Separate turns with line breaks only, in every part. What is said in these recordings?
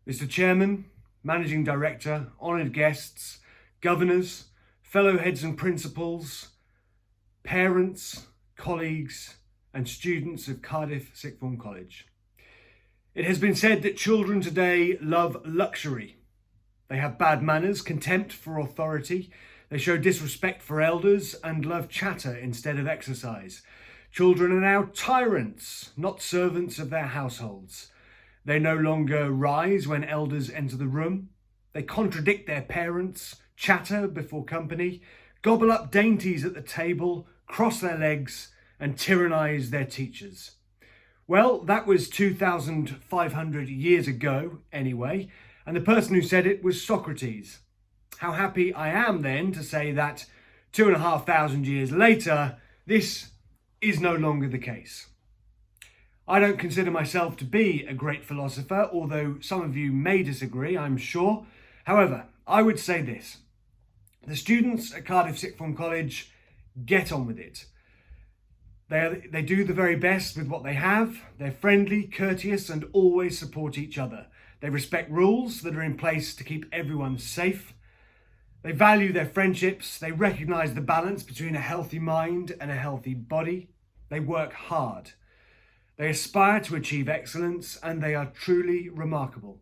Mr. Chairman, Managing Director, honoured guests, governors, fellow heads and principals, parents, colleagues and students of Cardiff Sixth Form College. It has been said that children today love luxury. They have bad manners, contempt for authority, they show disrespect for elders and love chatter instead of exercise. Children are now tyrants, not servants of their households. They no longer rise when elders enter the room. They contradict their parents, chatter before company, gobble up dainties at the table, cross their legs and tyrannize their teachers. Well, that was 2,500 years ago anyway, and the person who said it was Socrates. How happy I am then to say that 2,500 years later, this is no longer the case. I don't consider myself to be a great philosopher, although some of you may disagree, I'm sure. However, I would say this. The students at Cardiff Sixth Form College get on with it. They do the very best with what they have. They're friendly, courteous, and always support each other. They respect rules that are in place to keep everyone safe. They value their friendships. They recognise the balance between a healthy mind and a healthy body. They work hard. They aspire to achieve excellence, and they are truly remarkable.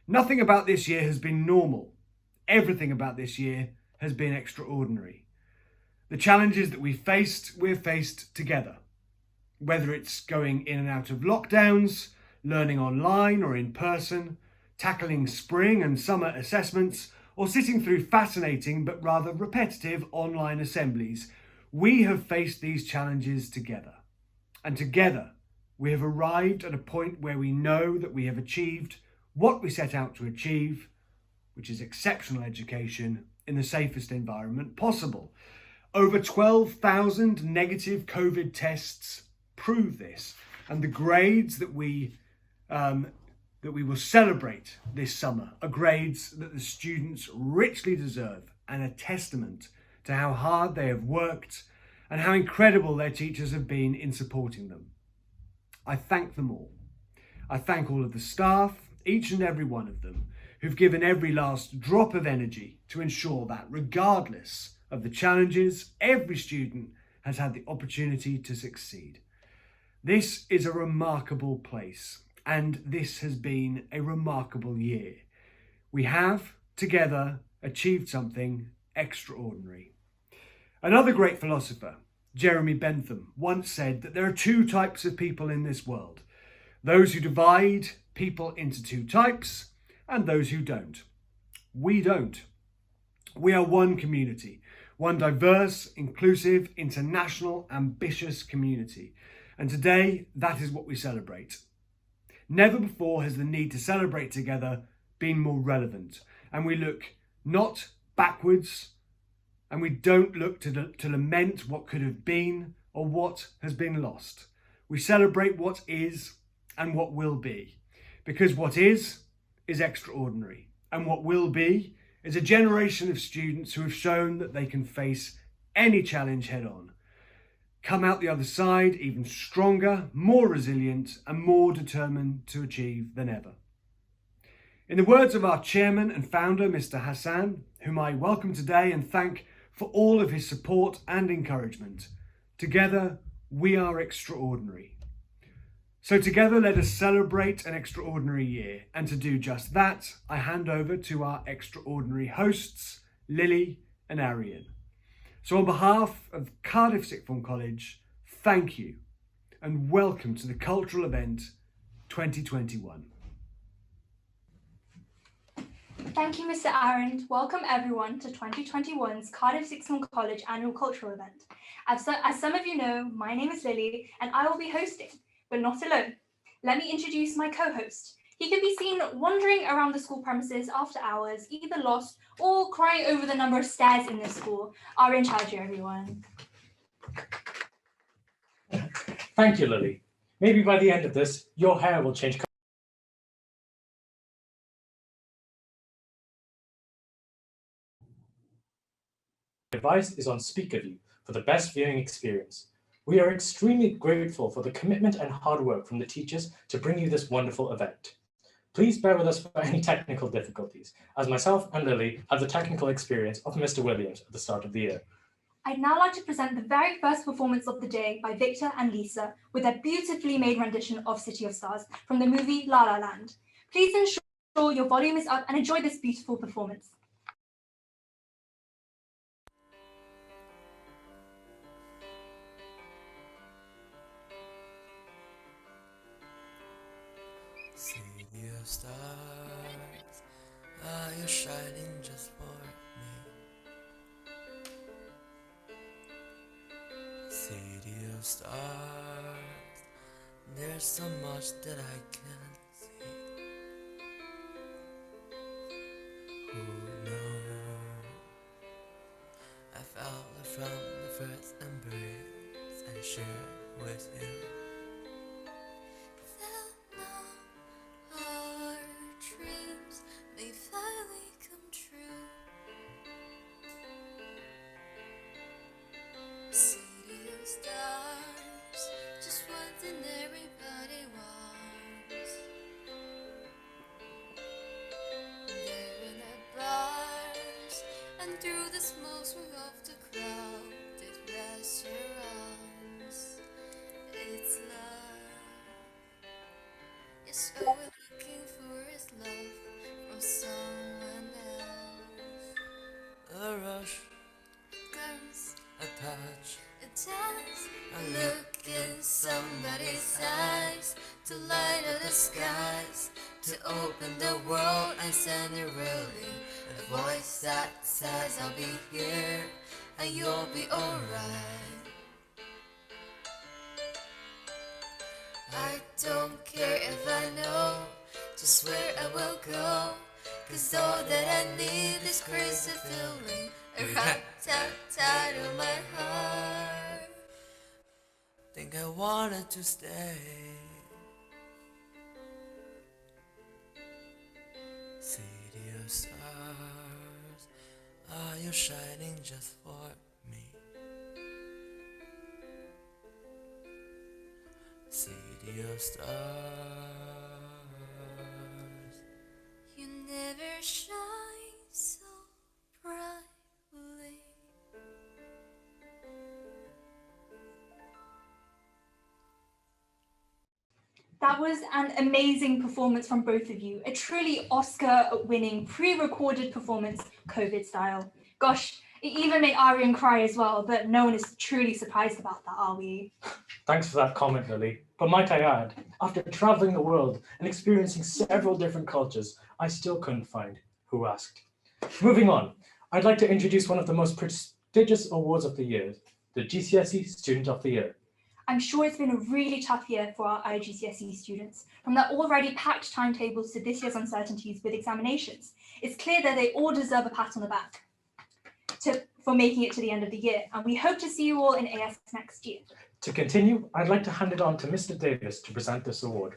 Nothing about this year has been normal. Everything about this year has been extraordinary. The challenges that we've faced together. Whether it's going in and out of lockdowns, learning online or in person, tackling spring and summer assessments, or sitting through fascinating but rather repetitive online assemblies, we have faced these challenges together. And together, we have arrived at a point where we know that we have achieved what we set out to achieve, which is exceptional education in the safest environment possible. Over 12,000 negative COVID tests prove this, and the grades that we will celebrate this summer are grades that the students richly deserve and a testament to how hard they have worked and how incredible their teachers have been in supporting them. I thank them all. I thank all of the staff, each and every one of them, who've given every last drop of energy to ensure that, regardless of the challenges, every student has had the opportunity to succeed. This is a remarkable place, and this has been a remarkable year. We have, together, achieved something extraordinary. Another great philosopher, Jeremy Bentham, once said that there are two types of people in this world. Those who divide people into two types, and those who don't. We don't. We are one community, one diverse, inclusive, international, ambitious community. And today, that is what we celebrate. Never before has the need to celebrate together been more relevant. And we look not backwards, and we don't look to lament what could have been or what has been lost. We celebrate what is and what will be. Because what is extraordinary. And what will be is a generation of students who have shown that they can face any challenge head on. Come out the other side even stronger, more resilient and more determined to achieve than ever. In the words of our chairman and founder, Mr. Hassan, whom I welcome today and thank for all of his support and encouragement, together we are extraordinary. So together let us celebrate an extraordinary year, and to do just that, I hand over to our extraordinary hosts, Lily and Arian. So on behalf of Cardiff Sixth Form College, thank you and welcome to the Cultural Event 2021.
Thank you, Mr. Aaron. Welcome everyone to 2021's Cardiff Sixth Form College Annual Cultural Event. As some of you know, my name is Lily and I will be hosting, but not alone. Let me introduce my co-host. He can be seen wandering around the school premises after hours, either lost or crying over the number of stairs in this school. Aaron Chowdhury, everyone.
Thank you, Lily. Maybe by the end of this, your hair will change color. Device is on SpeakerView for the best viewing experience. We are extremely grateful for the commitment and hard work from the teachers to bring you this wonderful event. Please bear with us for any technical difficulties, as myself and Lily have the technical experience of Mr. Williams at the start of the year.
I'd now like to present the very first performance of the day by Victor and Lisa with their beautifully made rendition of City of Stars from the movie La La Land. Please ensure your volume is up and enjoy this beautiful performance.
City of stars, are you shining just for me? City of stars, there's so much that I can't see. Who knows? I felt it from the first embrace I shared with you.
Our dreams may finally come true. City of stars, just one thing everybody wants. There in the bars and through the smoke of the crowded restaurants, it's love. Yes, all we're looking for is love from someone else.
A rush,
Glance,
a touch,
a dance, a look in somebody's eyes, to light up the skies, to open the world and send it rolling. A voice that says I'll be here and you'll be alright. I don't care if I know just where I will go, 'cause all that I need is crazy feeling, a rat-tat-tat on my heart.
think I wanted to stay. City of stars, are you shining just for me? City of stars,
You never shine so brightly.
That was an amazing performance from both of you. A truly Oscar-winning, pre-recorded performance, COVID style. Gosh, it even made Arian cry as well, but no one is truly surprised about that, are we?
Thanks for that comment, Lily. But might I add, after traveling the world and experiencing several different cultures, I still couldn't find who asked. Moving on, I'd like to introduce one of the most prestigious awards of the year, the GCSE Student of the Year.
I'm sure it's been a really tough year for our IGCSE students. From their already packed timetables to this year's uncertainties with examinations, it's clear that they all deserve a pat on the back for making it to the end of the year, and we hope to see you all in AS next year.
To continue, I'd like to hand it on to Mr. Davis to present this award.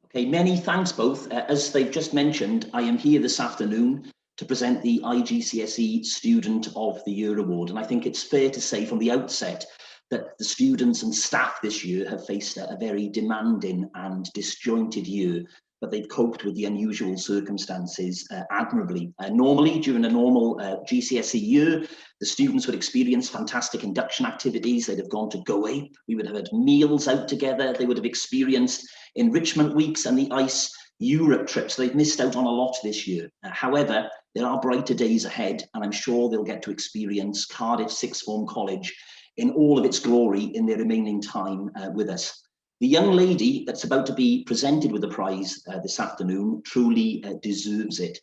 Okay, many thanks both. As they've just mentioned, I am here this afternoon to present the IGCSE Student of the Year Award, and I think it's fair to say from the outset that the students and staff this year have faced a very demanding and disjointed year, but they've coped with the unusual circumstances admirably. Normally, during a normal GCSE year, the students would experience fantastic induction activities. They'd have gone to Go Ape. We would have had meals out together. They would have experienced enrichment weeks and the ICE Europe trips. They've missed out on a lot this year. However, there are brighter days ahead, and I'm sure they'll get to experience Cardiff Sixth Form College in all of its glory in their remaining time with us. The young lady that's about to be presented with the prize this afternoon truly deserves it.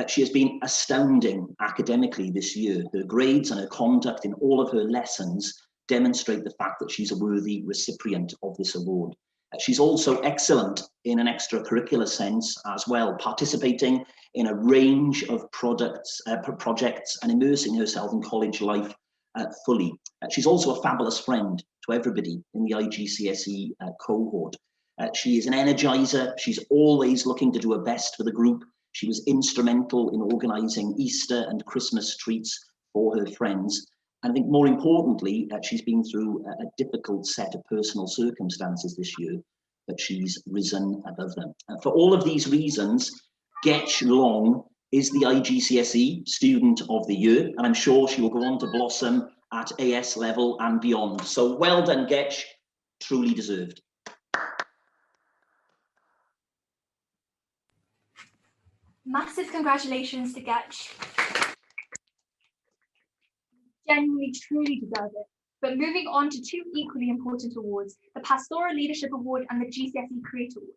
She has been astounding academically this year. Her grades and her conduct in all of her lessons demonstrate the fact that she's a worthy recipient of this award. She's also excellent in an extracurricular sense as well, participating in a range of projects and immersing herself in college life fully. She's also a fabulous friend to everybody in the IGCSE cohort. She is an energizer. She's always looking to do her best for the group. She was instrumental in organising Easter and Christmas treats for her friends. And I think more importantly, she's been through a difficult set of personal circumstances this year. but she's risen above them. And for all of these reasons, Getch Long is the IGCSE Student of the Year, and I'm sure she will go on to blossom at AS level and beyond. So well done, Getch, truly deserved.
Massive congratulations to Getch. Genuinely, truly deserve it. But moving on to two equally important awards, the Pastoral Leadership Award and the GCSE Creator Award.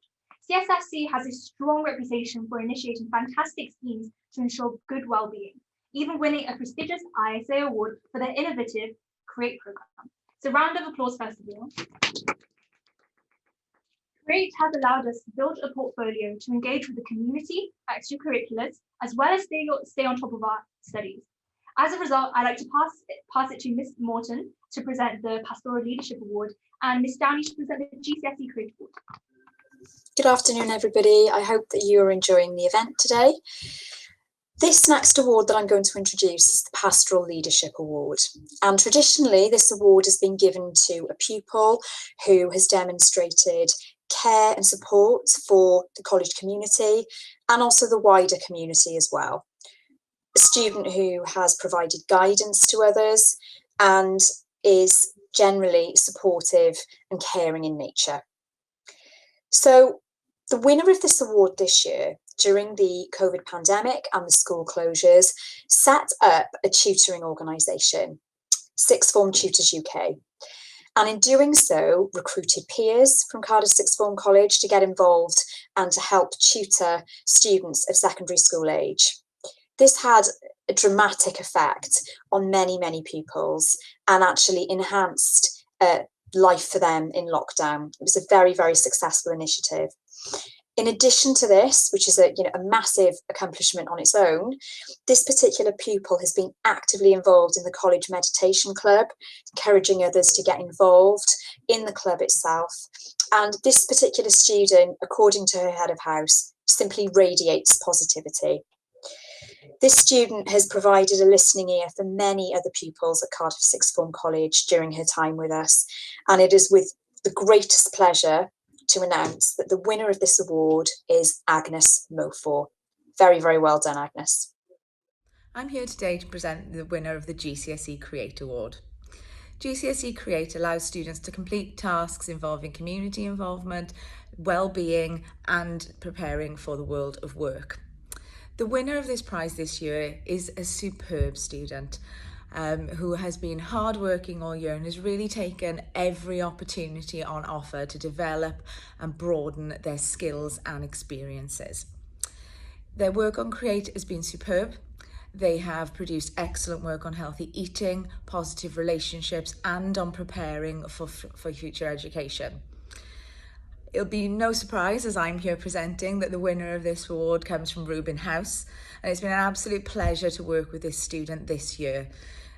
CSFC has a strong reputation for initiating fantastic schemes to ensure good well-being, even winning a prestigious ISA award for their innovative CREATE program. So round of applause first of all. CREATE has allowed us to build a portfolio to engage with the community, extracurriculars, as well as stay on top of our studies. As a result, I'd like to pass it to Ms. Morton to present the Pastoral Leadership Award and Ms. Downey to present the GCSE CREATE Award.
Good afternoon, everybody. I hope that you are enjoying the event today. This next award that I'm going to introduce is the Pastoral Leadership Award. And traditionally, this award has been given to a pupil who has demonstrated care and support for the college community and also the wider community as well. A student who has provided guidance to others and is generally supportive and caring in nature. So the winner of this award this year, during the COVID pandemic and the school closures, set up a tutoring organisation, Sixth Form Tutors UK. And in doing so, recruited peers from Cardiff Sixth Form College to get involved and to help tutor students of secondary school age. This had a dramatic effect on many, many pupils and actually enhanced life for them in lockdown. It was a very, very successful initiative. In addition to this, which is a massive accomplishment on its own, this particular pupil has been actively involved in the College Meditation Club, encouraging others to get involved in the club itself. And this particular student, according to her head of house, simply radiates positivity. This student has provided a listening ear for many other pupils at Cardiff Sixth Form College during her time with us, and it is with the greatest pleasure to announce that the winner of this award is Agnes Mofor. Very, very well done, Agnes.
I'm here today to present the winner of the GCSE CREATE Award. GCSE CREATE allows students to complete tasks involving community involvement, well-being and preparing for the world of work. The winner of this prize this year is a superb student who has been hardworking all year and has really taken every opportunity on offer to develop and broaden their skills and experiences. Their work on CREATE has been superb. They have produced excellent work on healthy eating, positive relationships, and on preparing for future education. It'll be no surprise, as I'm here presenting, that the winner of this award comes from Reuben House, and it's been an absolute pleasure to work with this student this year.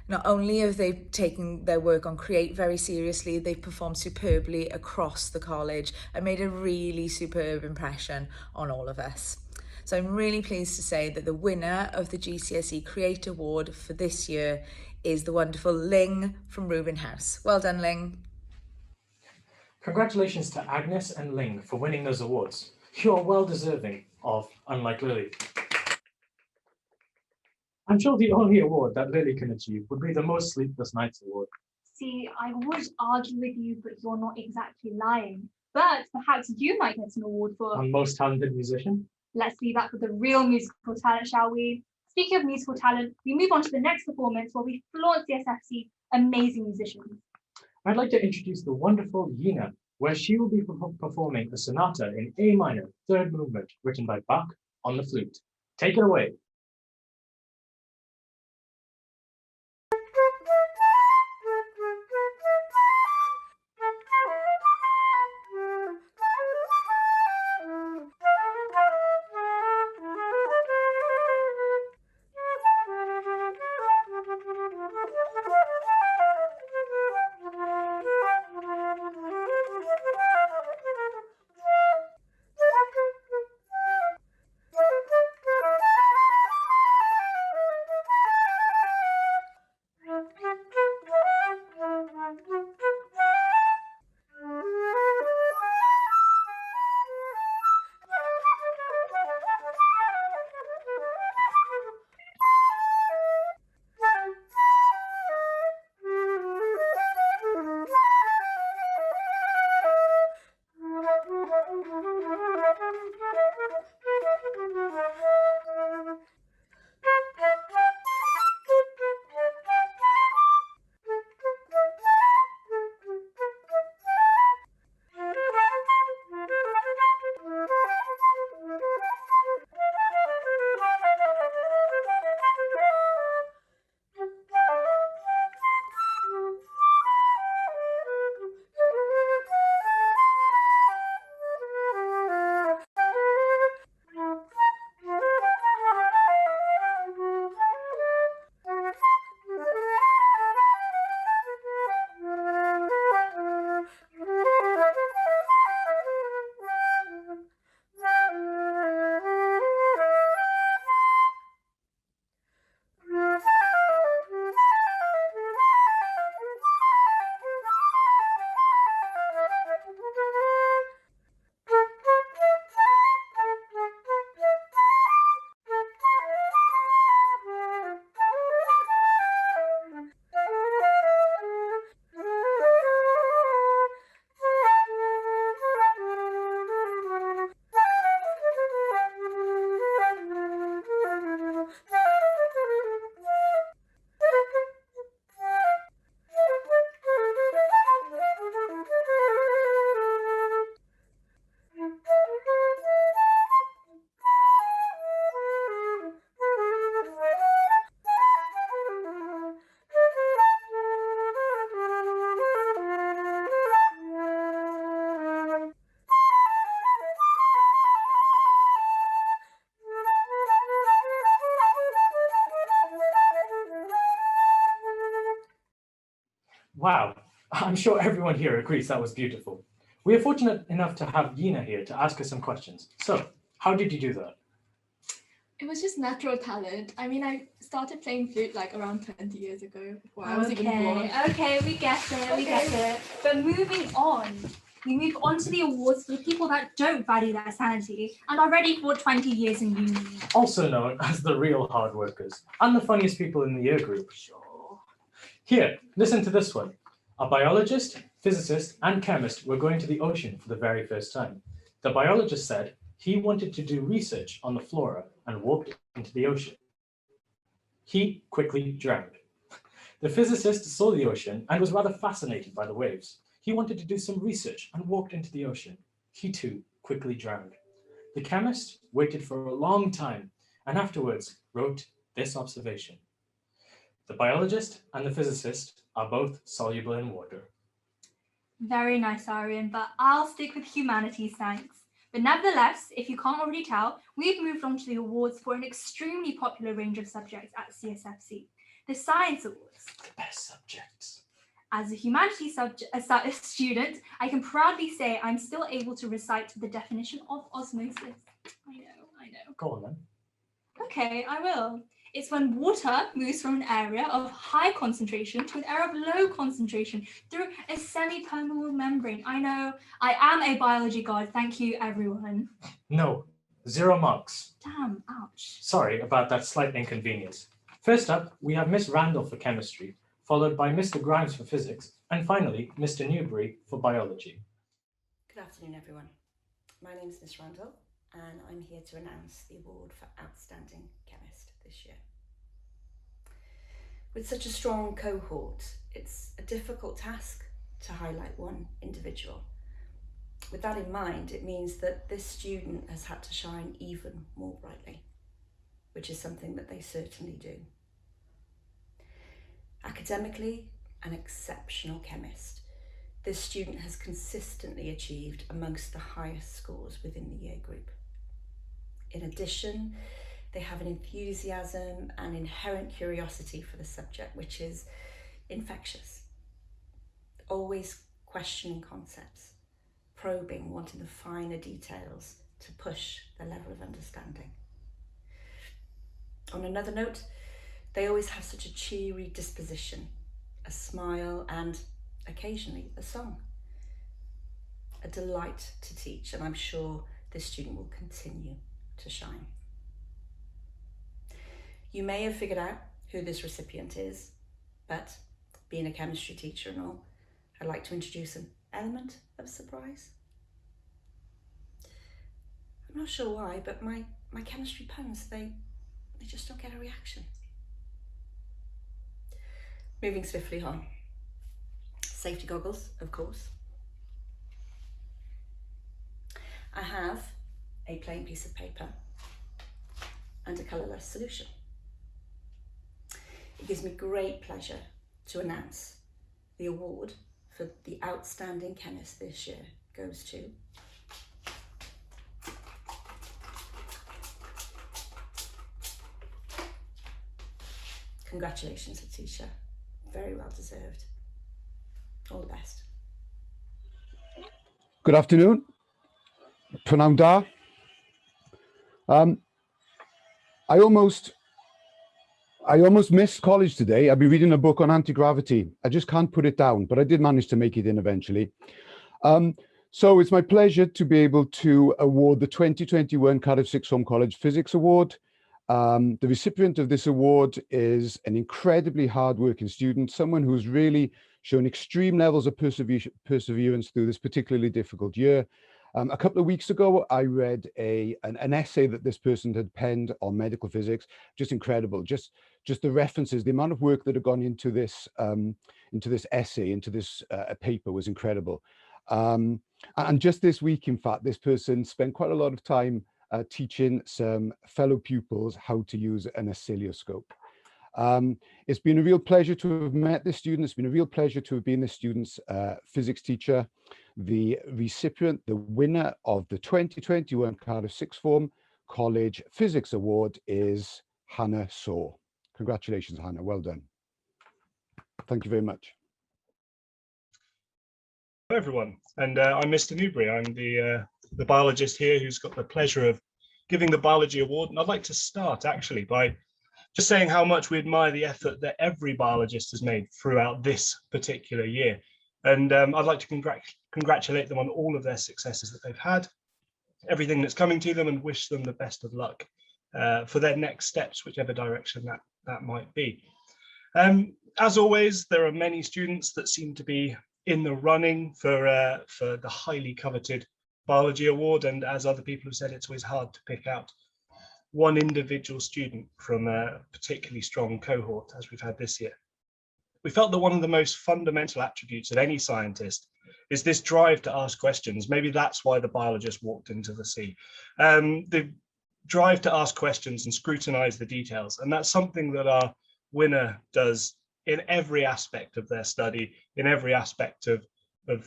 Not only have they taken their work on CREATE very seriously, they've performed superbly across the college and made a really superb impression on all of us. So I'm really pleased to say that the winner of the GCSE CREATE Award for this year is the wonderful Ling from Reuben House. Well done, Ling.
Congratulations to Agnes and Ling for winning those awards. You are well deserving of Unlike Lily. I'm sure the only award that Lily can achieve would be the Most Sleepless Nights Award.
See, I would argue with you, but you're not exactly lying. But perhaps you might get an award for
Most Talented Musician.
Let's leave that for the real musical talent, shall we? Speaking of musical talent, we move on to the next performance where we flaunt CSFC's amazing musicians.
I'd like to introduce the wonderful Yina, where she will be performing a sonata in A minor, third movement, written by Bach on the flute. Take it away. Wow, I'm sure everyone here agrees that was beautiful. We are fortunate enough to have Yina here to ask us some questions. So, how did you do that?
It was just natural talent. I mean, I started playing flute like around 20 years ago before I was even born.
Okay, we get it, we get it. But moving on, we move on to the awards for the people that don't value their sanity and are ready for 20 years in uni.
Also known as the real hard workers and the funniest people in the year group.
Sure.
Here, listen to this one. A biologist, physicist, and chemist were going to the ocean for the very first time. The biologist said he wanted to do research on the flora and walked into the ocean. He quickly drowned. The physicist saw the ocean and was rather fascinated by the waves. He wanted to do some research and walked into the ocean. He too quickly drowned. The chemist waited for a long time and afterwards wrote this observation. The biologist and the physicist are both soluble in water.
Very nice, Aryan, but I'll stick with humanities, thanks. But nevertheless, if you can't already tell, we've moved on to the awards for an extremely popular range of subjects at CSFC, the Science Awards.
The best subjects.
As a humanities student, I can proudly say I'm still able to recite the definition of osmosis. I know.
Go on then.
Okay, I will. It's when water moves from an area of high concentration to an area of low concentration through a semi-permeable membrane. I know, I am a biology god. Thank you, everyone.
No, 0 marks.
Damn, ouch.
Sorry about that slight inconvenience. First up, we have Miss Randall for chemistry, followed by Mr. Grimes for physics, and finally, Mr. Newbury for biology.
Good afternoon, everyone. My name is Miss Randall, and I'm here to announce the award for Outstanding Chemist this year. With such a strong cohort, it's a difficult task to highlight one individual. With that in mind, it means that this student has had to shine even more brightly, which is something that they certainly do. Academically, an exceptional chemist, this student has consistently achieved amongst the highest scores within the year group. In addition, they have an enthusiasm and inherent curiosity for the subject, which is infectious. Always questioning concepts, probing, wanting the finer details to push their level of understanding. On another note, they always have such a cheery disposition, a smile, and occasionally a song. A delight to teach, and I'm sure this student will continue to shine. You may have figured out who this recipient is, but being a chemistry teacher and all, I'd like to introduce an element of surprise. I'm not sure why, but my chemistry puns, they just don't get a reaction. Moving swiftly on. Safety goggles, of course. I have a plain piece of paper and a colourless solution. It gives me great pleasure to announce the award for the Outstanding Chemist this year goes to Congratulations, Letitia. Very well deserved. All the best.
Good afternoon. Prynawn da. I almost missed college today. I've been reading a book on anti-gravity. I just can't put it down, but I did manage to make it in eventually. So it's my pleasure to be able to award the 2021 Cardiff Sixth Form College Physics Award. The recipient of this award is an incredibly hardworking student, someone who's really shown extreme levels of perseverance through this particularly difficult year. A couple of weeks ago, I read an essay that this person had penned on medical physics. Just incredible. Just the references, the amount of work that had gone into this essay, into this paper was incredible. And just this week, in fact, this person spent quite a lot of time teaching some fellow pupils how to use an oscilloscope. It's been a real pleasure to have met this student. It's been a real pleasure to have been this student's physics teacher. The recipient, the winner of the 2021 Cardiff Sixth Form College Physics Award is Hannah Saw. Congratulations, Hannah. Well done. Thank you very much.
Hello everyone, and I'm Mr. Newbury. I'm the biologist here who's got the pleasure of giving the Biology Award, and I'd like to start actually by just saying how much we admire the effort that every biologist has made throughout this particular year. And I'd like to congratulate them on all of their successes that they've had, everything that's coming to them, and wish them the best of luck for their next steps, whichever direction that might be. As always, there are many students that seem to be in the running for the highly coveted Biology Award, and as other people have said, it's always hard to pick out one individual student from a particularly strong cohort as we've had this year. We felt that one of the most fundamental attributes of any scientist is this drive to ask questions. Maybe that's why the biologist walked into the sea. The drive to ask questions and scrutinize the details, and that's something that our winner does in every aspect of their study, in every aspect of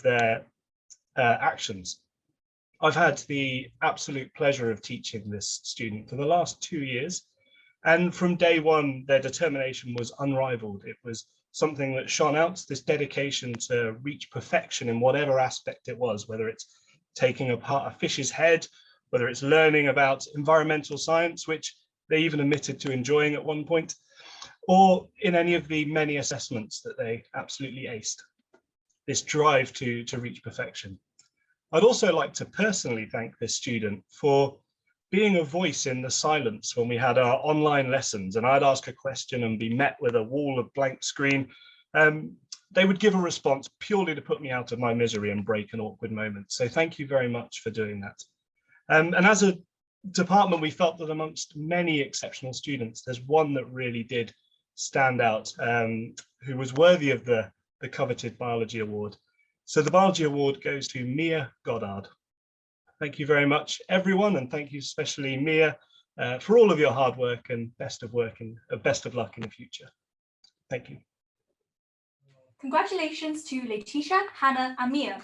their actions. I've had the absolute pleasure of teaching this student for the last 2 years, and from day one, their determination was unrivaled. It was something that shone out, this dedication to reach perfection in whatever aspect it was, whether it's taking apart a fish's head, whether it's learning about environmental science, which they even admitted to enjoying at one point, or in any of the many assessments that they absolutely aced. This drive to reach perfection. I'd also like to personally thank this student for being a voice in the silence when we had our online lessons and I'd ask a question and be met with a wall of blank screen. They would give a response purely to put me out of my misery and break an awkward moment. So thank you very much for doing that. And as a department, we felt that amongst many exceptional students, there's one that really did stand out, who was worthy of the coveted Biology Award. So the Biology Award goes to Mia Goddard. Thank you very much, everyone, and thank you especially Mia for all of your hard work and best of luck in the future. Thank you.
Congratulations to Letitia, Hannah, and Mia.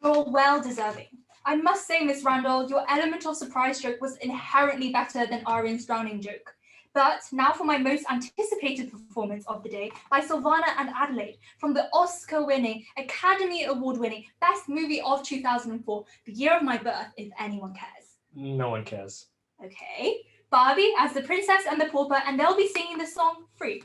You're all well deserving. I must say, Miss Randall, your element of surprise joke was inherently better than Arian's drowning joke. But now for my most anticipated performance of the day by Sylvana and Adelaide from the Oscar-winning, Academy Award-winning Best Movie of 2004, The Year of My Birth, if anyone cares.
No one cares.
Okay, Barbie as the Princess and the Pauper, and they'll be singing the song Free.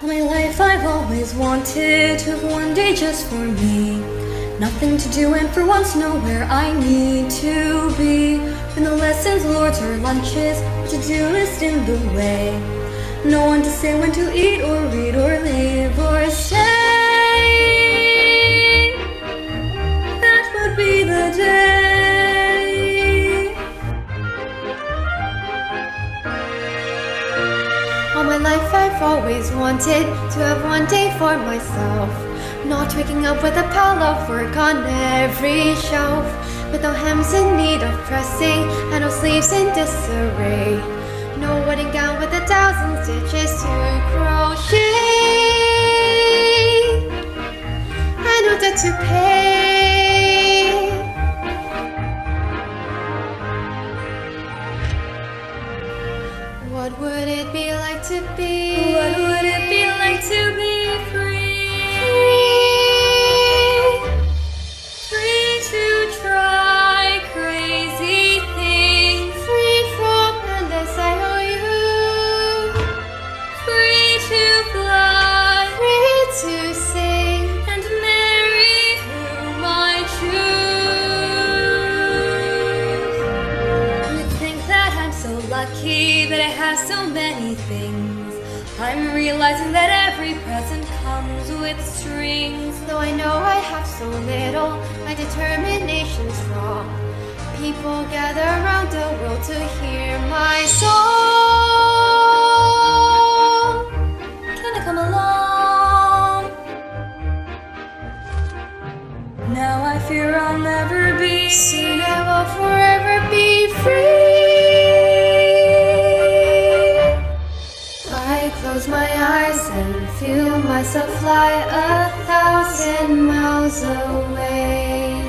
All my life I've always wanted to have one day just for me. Nothing to do and for once nowhere I need to be. When the lessons, lords or lunches, to-do list in the way. No one to say when to eat or read or leave or stay. That would be the day. All my life I've always wanted to have one day for myself. Not waking up with a pile of work on every shelf, with no hems in need of pressing and no sleeves in disarray. No wedding gown with 1,000 stitches to crochet, and no debt to pay. What would it be like to be? What would it be like to be free? Free to try crazy things, free from endless IOU, free to fly, free to sing, and marry whom I choose. You think that I'm so lucky that I have so many things. I'm realizing that every present comes with strings. Though I know I have so little, my determination's strong. People gather around the world to hear my song. Can I come along? Now I fear I'll never be. Soon I will forever be free. I close my eyes and feel myself fly 1,000 miles away.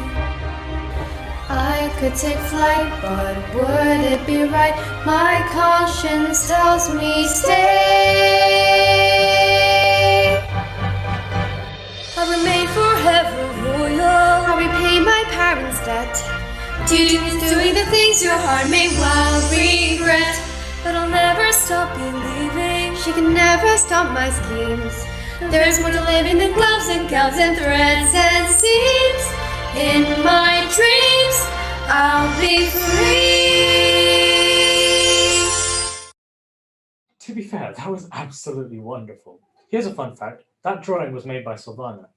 I could take flight, but would it be right? My conscience tells me stay. I'll remain forever royal. I'll repay my parents' debt. Duty is doing the things your heart may well regret. But I'll never stop believing. She can never stop my schemes. There's more to living than gloves and gowns and threads and seams. In my dreams, I'll be free.
To be fair, that was absolutely wonderful. Here's a fun fact. That drawing was made by Sylvana.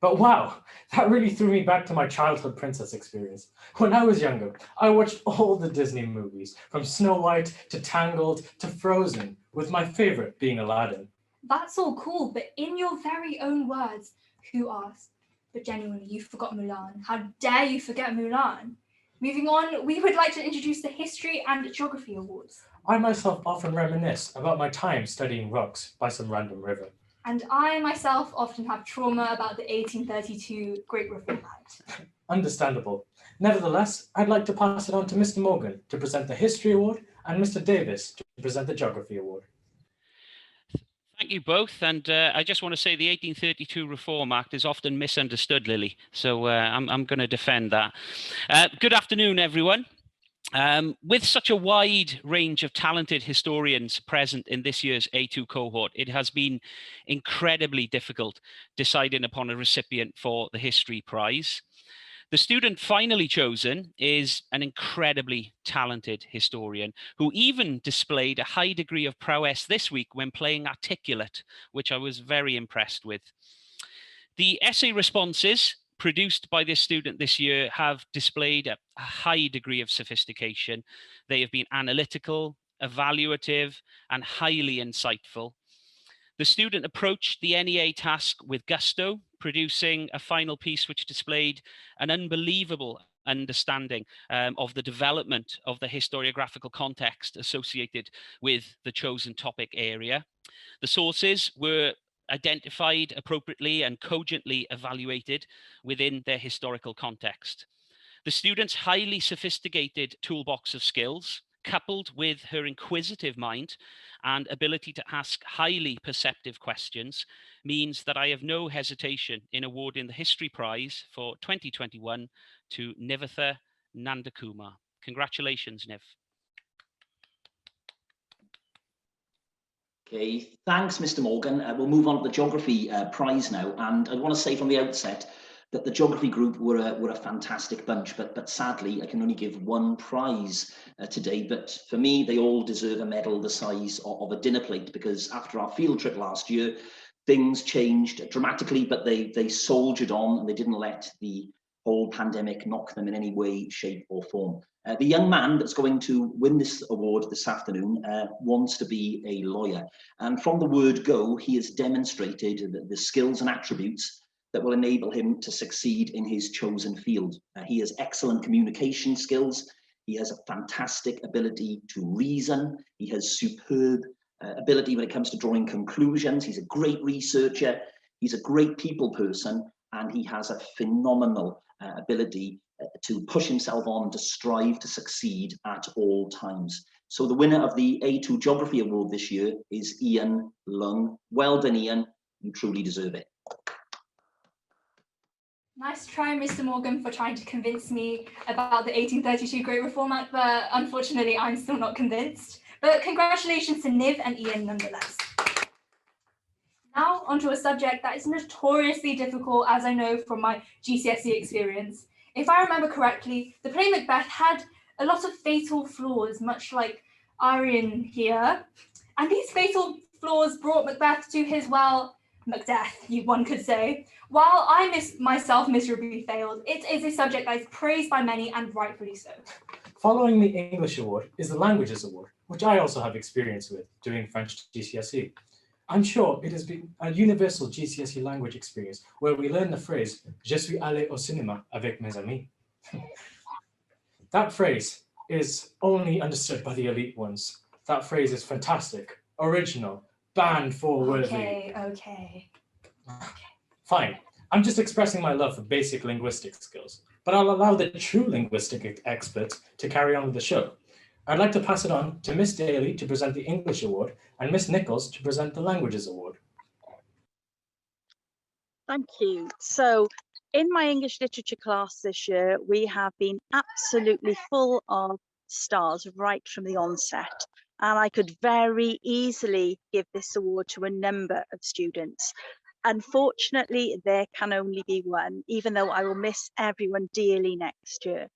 But wow, that really threw me back to my childhood princess experience. When I was younger, I watched all the Disney movies, from Snow White to Tangled to Frozen, with my favorite being Aladdin.
That's all cool, but in your very own words, who asked? But genuinely, you forgot Mulan. How dare you forget Mulan? Moving on, we would like to introduce the History and Geography Awards.
I myself often reminisce about my time studying rocks by some random river.
And I myself often have trauma about the 1832 Great Reform Act.
Understandable. Nevertheless, I'd like to pass it on to Mr. Morgan to present the History Award and Mr. Davis to present the Geography Award.
Thank you both. And I just want to say the 1832 Reform Act is often misunderstood, Lily. So I'm going to defend that. Good afternoon, everyone. With such a wide range of talented historians present in this year's A2 cohort, it has been incredibly difficult deciding upon a recipient for the History Prize. The student finally chosen is an incredibly talented historian who even displayed a high degree of prowess this week when playing Articulate, which I was very impressed with. The essay responses produced by this student this year have displayed a high degree of sophistication. They have been analytical, evaluative, and highly insightful. The student approached the NEA task with gusto, producing a final piece which displayed an unbelievable understanding of the development of the historiographical context associated with the chosen topic area. The sources were identified appropriately and cogently evaluated within their historical context. The student's highly sophisticated toolbox of skills, coupled with her inquisitive mind and ability to ask highly perceptive questions, means that I have no hesitation in awarding the History Prize for 2021 to Nivatha Nandakumar. Congratulations, Niv.
Okay, thanks, Mr. Morgan. We'll move on to the Geography Prize now. And I want to say from the outset that the Geography group were a fantastic bunch, but sadly, I can only give one prize today. But for me, they all deserve a medal the size of a dinner plate, because after our field trip last year, things changed dramatically, but they soldiered on and they didn't let the whole pandemic knock them in any way, shape or form. The young man that's going to win this award this afternoon wants to be a lawyer. And from the word go, he has demonstrated the skills and attributes that will enable him to succeed in his chosen field. He has excellent communication skills. He has a fantastic ability to reason. He has superb ability when it comes to drawing conclusions. He's a great researcher. He's a great people person, and he has a phenomenal ability to push himself on, to strive to succeed at all times. So the winner of the A2 Geography Award this year is Ian Lung. Well done, Ian. You truly deserve it.
Nice try, Mr. Morgan, for trying to convince me about the 1832 Great Reform Act, but unfortunately, I'm still not convinced. But congratulations to Niv and Ian nonetheless. Now onto a subject that is notoriously difficult, as I know from my GCSE experience. If I remember correctly, the play Macbeth had a lot of fatal flaws, much like Aryan here. And these fatal flaws brought Macbeth to his, well, Macdeath, one could say. While I myself miserably failed, it is a subject that is praised by many and rightfully so.
Following the English Award is the Languages Award, which I also have experience with doing French GCSE. I'm sure it has been a universal GCSE language experience where we learn the phrase, Je suis allé au cinéma avec mes amis. That phrase is only understood by the elite ones. That phrase is fantastic, original, banned for worthy.
Okay.
Fine. I'm just expressing my love for basic linguistic skills. but I'll allow the true linguistic expert to carry on with the show. I'd like to pass it on to Miss Daly to present the English Award and Miss Nichols to present the Languages Award.
Thank you. So in my English literature class this year, we have been absolutely full of stars right from the onset. And I could very easily give this award to a number of students. Unfortunately, there can only be one, even though I will miss everyone dearly next year.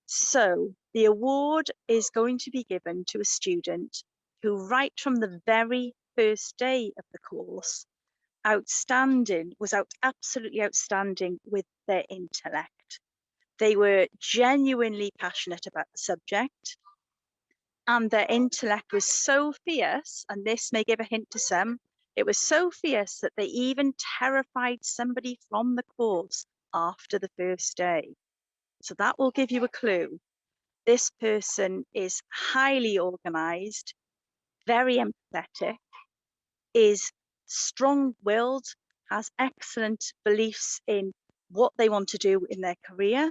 So the award is going to be given to a student who, right from the very first day of the course, was absolutely outstanding with their intellect. They were genuinely passionate about the subject, and their intellect was so fierce, and this may give a hint to some, it was so fierce that they even terrified somebody from the course after the first day. So that will give you a clue. This person is highly organized, very empathetic, is strong-willed, has excellent beliefs in what they want to do in their career.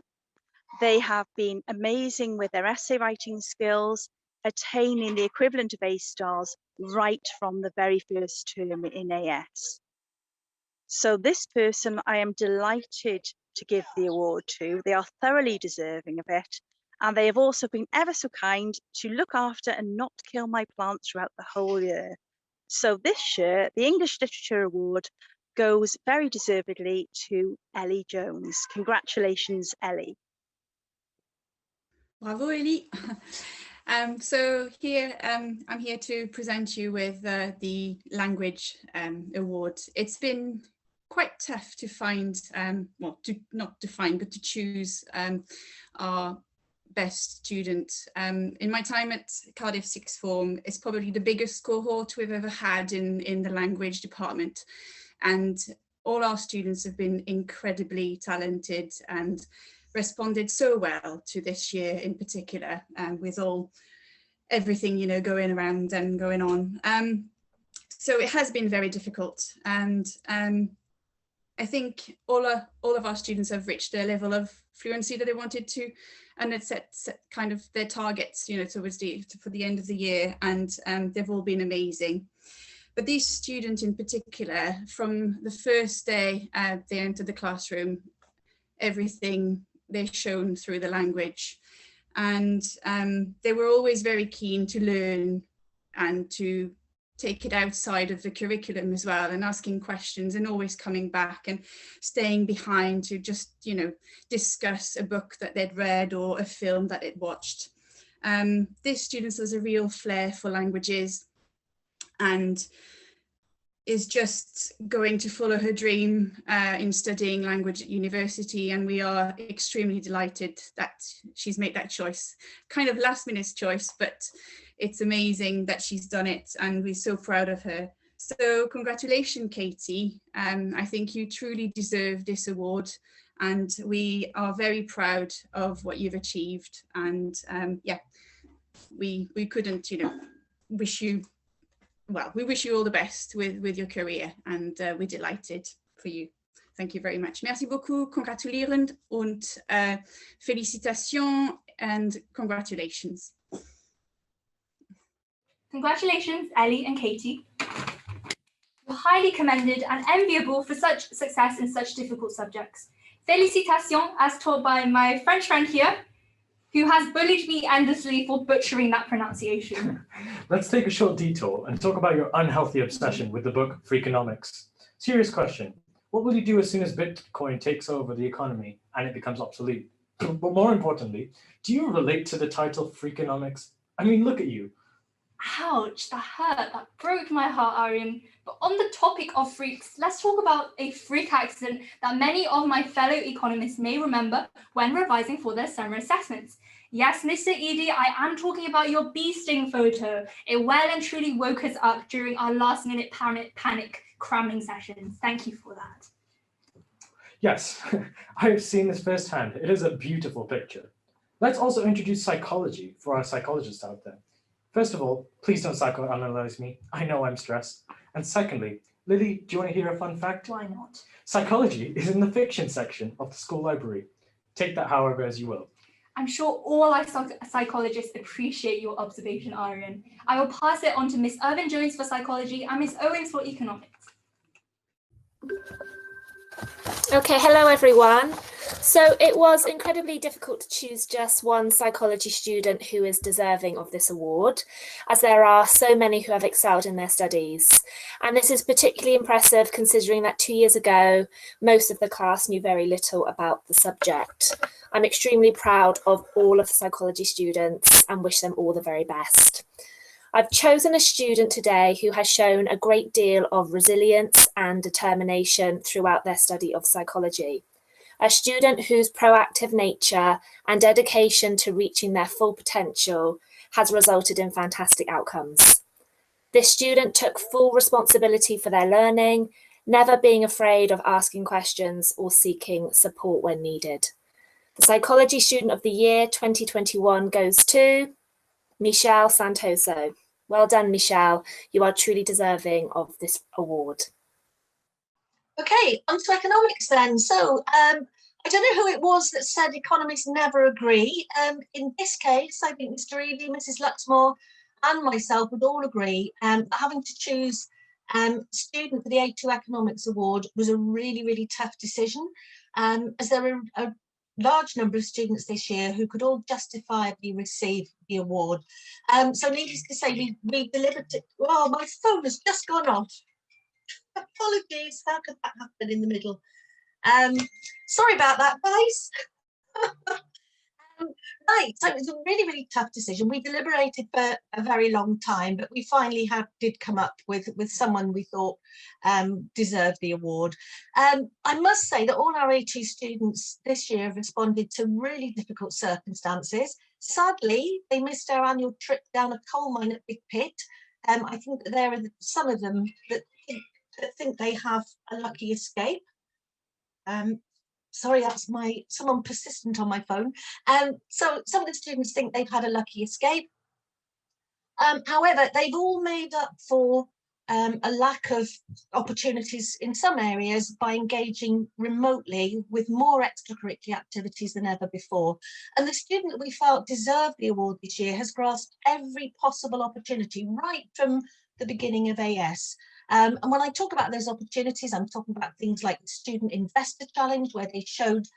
They have been amazing with their essay writing skills, attaining the equivalent of A stars right from the very first term in AS. So this person I am delighted to give the award to. They are thoroughly deserving of it. And they have also been ever so kind to look after and not kill my plants throughout the whole year. So this year, the English Literature Award goes very deservedly to Ellie Jones. Congratulations, Ellie.
Bravo, Ellie. So here, I'm here to present you with the Language Award. It's been quite tough to find, not to find, but to choose our best student. In my time at Cardiff Sixth Form, it's probably the biggest cohort we've ever had in the language department. And all our students have been incredibly talented and responded so well to this year in particular, with everything, you know, going around and going on. So it has been very difficult. And I think all of our students have reached their level of fluency that they wanted to, and it's set kind of their targets, you know, for the end of the year, and they've all been amazing. But these students in particular, from the first day they entered the classroom, everything they've shown through the language, and they were always very keen to learn and to take it outside of the curriculum as well, and asking questions and always coming back and staying behind to just, you know, discuss a book that they'd read or a film that they'd watched. This student has a real flair for languages and is just going to follow her dream in studying language at university, and we are extremely delighted that she's made that choice. Kind of last minute choice, but it's amazing that she's done it, and we're so proud of her. So congratulations, Katie. I think you truly deserve this award, and we are very proud of what you've achieved. And yeah, we couldn't, you know, wish you, well, we wish you all the best with your career, and we're delighted for you. Thank you very much. Merci beaucoup, congratulierend und félicitations and congratulations.
Congratulations, Ellie and Katie. You're highly commended and enviable for such success in such difficult subjects. Félicitations, as taught by my French friend here, who has bullied me endlessly for butchering that pronunciation.
Let's take a short detour and talk about your unhealthy obsession with the book Freakonomics. Serious question. What will you do as soon as Bitcoin takes over the economy and it becomes obsolete? But more importantly, do you relate to the title Freakonomics? I mean, look at you.
Ouch, that hurt. That broke my heart, Aryan. But on the topic of freaks, let's talk about a freak accident that many of my fellow economists may remember when revising for their summer assessments. Yes, Mr. Edie, I am talking about your bee sting photo. It well and truly woke us up during our last-minute panic cramming sessions. Thank you for that.
Yes, I have seen this firsthand. It is a beautiful picture. Let's also introduce psychology for our psychologists out there. First of all, please don't psychoanalyze me. I know I'm stressed. And secondly, Lily, do you want to hear a fun fact?
Why not?
Psychology is in the fiction section of the school library. Take that however as you will.
I'm sure all our psychologists appreciate your observation, Arian. I will pass it on to Miss Irvine-Jones for psychology and Miss Owens for economics.
Okay, hello everyone. So it was incredibly difficult to choose just one psychology student who is deserving of this award, as there are so many who have excelled in their studies. And this is particularly impressive considering that 2 years ago, most of the class knew very little about the subject. I'm extremely proud of all of the psychology students and wish them all the very best. I've chosen a student today who has shown a great deal of resilience and determination throughout their study of psychology. A student whose proactive nature and dedication to reaching their full potential has resulted in fantastic outcomes. This student took full responsibility for their learning, never being afraid of asking questions or seeking support when needed. The Psychology Student of the Year 2021 goes to Michelle Santoso. Well done, Michelle. You are truly deserving of this award.
Okay, on to economics then. So I don't know who it was that said economists never agree. In this case, I think Mr. Evie, Mrs. Luxmore and myself would all agree that having to choose student for the A2 Economics Award was a really, really tough decision, as there were a large number of students this year who could all justifiably receive the award. So needless to say, we delivered it. Oh, my phone has just gone off. Apologies, how could that happen in the middle? Sorry about that, guys. Right, so it was a really, really tough decision. We deliberated for a very long time, but we finally did come up with someone we thought deserved the award. I must say that all our A2 students this year have responded to really difficult circumstances. Sadly, they missed our annual trip down a coal mine at Big Pit. I think that there are some of them that think they have a lucky escape. Sorry, that's someone persistent on my phone. So some of the students think they've had a lucky escape. However, they've all made up for a lack of opportunities in some areas by engaging remotely with more extracurricular activities than ever before. And the student that we felt deserved the award this year has grasped every possible opportunity right from the beginning of AS. And when I talk about those opportunities, I'm talking about things like the Student Investor Challenge, where they showed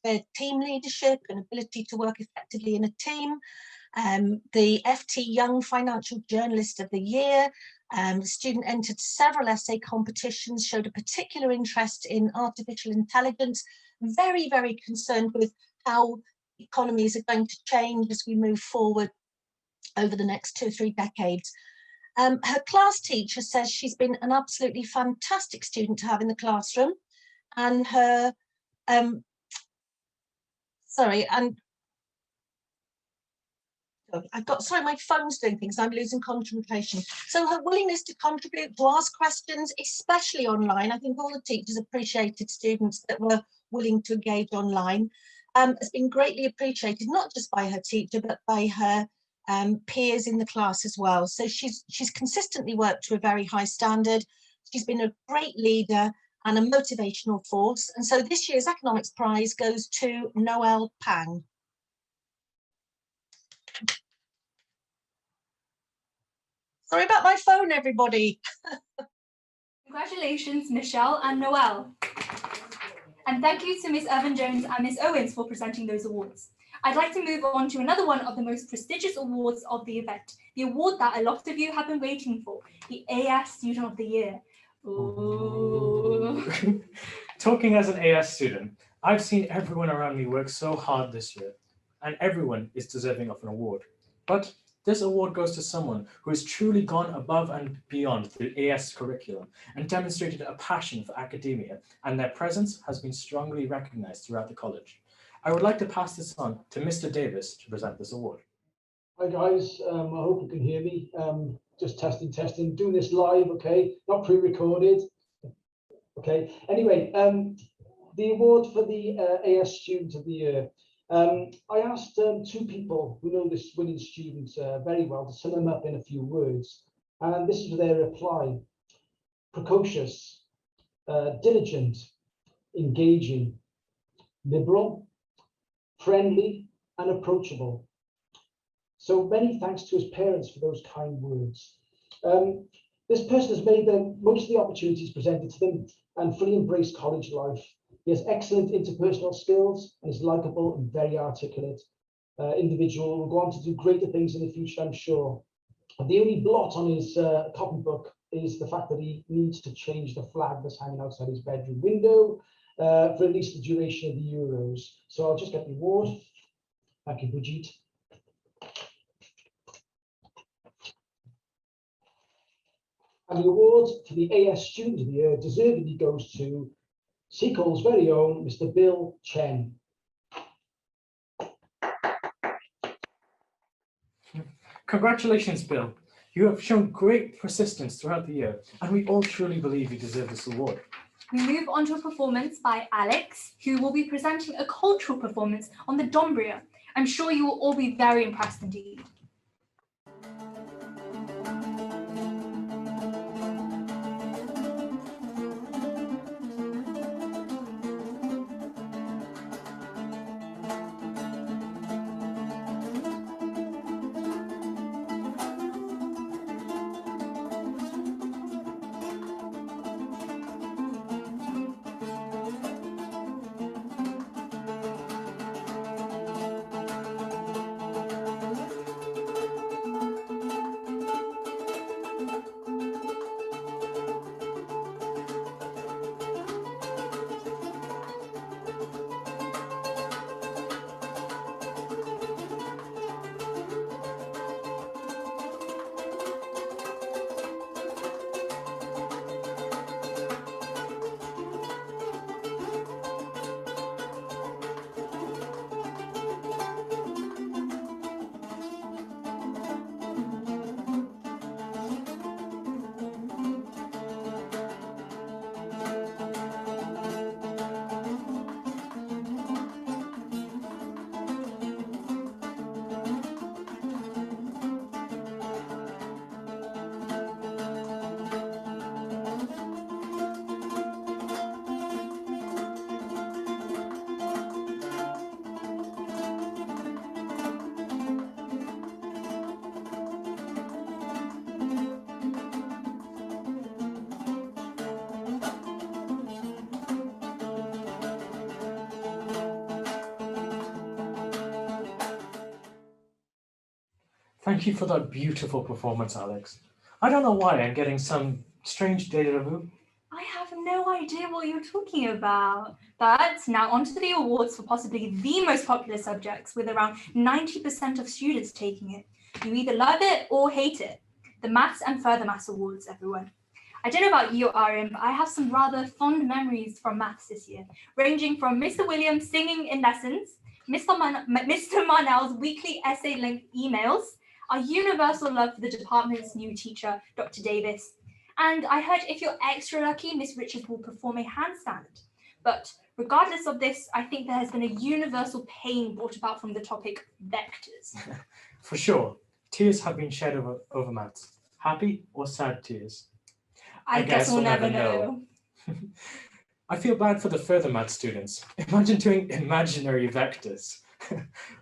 their team leadership and ability to work effectively in a team. The FT Young Financial Journalist of the Year. The student entered several essay competitions, showed a particular interest in artificial intelligence, very, very concerned with how economies are going to change as we move forward over the next 2 or 3 decades. Her class teacher says she's been an absolutely fantastic student to have in the classroom, and her, sorry, my phone's doing things, I'm losing concentration. So her willingness to contribute, to ask questions, especially online, I think all the teachers appreciated students that were willing to engage online, has been greatly appreciated, not just by her teacher, but by her peers in the class as well. So she's consistently worked to a very high standard. She's been a great leader and a motivational force. And so this year's economics prize goes to Noelle Pang. Sorry about my phone, everybody.
Congratulations, Michelle and Noelle. And thank you to Miss Irvine-Jones and Miss Owens for presenting those awards. I'd like to move on to another one of the most prestigious awards of the event, the award that a lot of you have been waiting for, the AS Student of the Year. Ooh.
Talking as an AS student, I've seen everyone around me work so hard this year, and everyone is deserving of an award. But this award goes to someone who has truly gone above and beyond the AS curriculum and demonstrated a passion for academia, and their presence has been strongly recognized throughout the college. I would like to pass this on to Mr. Davis to present this award.
Hi guys, I hope you can hear me. Just testing, doing this live, okay, not pre-recorded. Okay, anyway, the award for the AS Student of the Year. I asked 2 people who know this winning student very well to sum them up in a few words, and this is their reply: precocious, diligent, engaging, liberal, friendly and approachable. So many thanks to his parents for those kind words. This person has made the most of the opportunities presented to them and fully embraced college life. He has excellent interpersonal skills and is likable and very articulate individual. Will go on to do greater things in the future, I'm sure. The only blot on his copybook is the fact that he needs to change the flag that's hanging outside his bedroom window for at least the duration of the Euros. So I'll just get the award. Thank you, Brigitte. And the award for the AS Student of the Year deservedly goes to Seacole's very own Mr. Bill Chen.
Congratulations, Bill. You have shown great persistence throughout the year, and we all truly believe you deserve this award.
We move on to a performance by Alex, who will be presenting a cultural performance on the Dombria. I'm sure you will all be very impressed indeed.
Thank you for that beautiful performance, Alex. I don't know why I'm getting some strange deja vu.
I have no idea what you're talking about. But now on to the awards for possibly the most popular subjects, with around 90% of students taking it. You either love it or hate it. The Maths and Further Maths Awards, everyone. I don't know about you, Arim, but I have some rather fond memories from maths this year, ranging from Mr. Williams singing in lessons, Mr. Marnell's weekly essay-length emails, our universal love for the department's new teacher, Dr. Davis. And I heard if you're extra lucky, Miss Richards will perform a handstand. But regardless of this, I think there has been a universal pain brought about from the topic vectors.
For sure, tears have been shed over maths. Happy or sad tears?
I guess we'll never know.
I feel bad for the further maths students. Imagine doing imaginary vectors.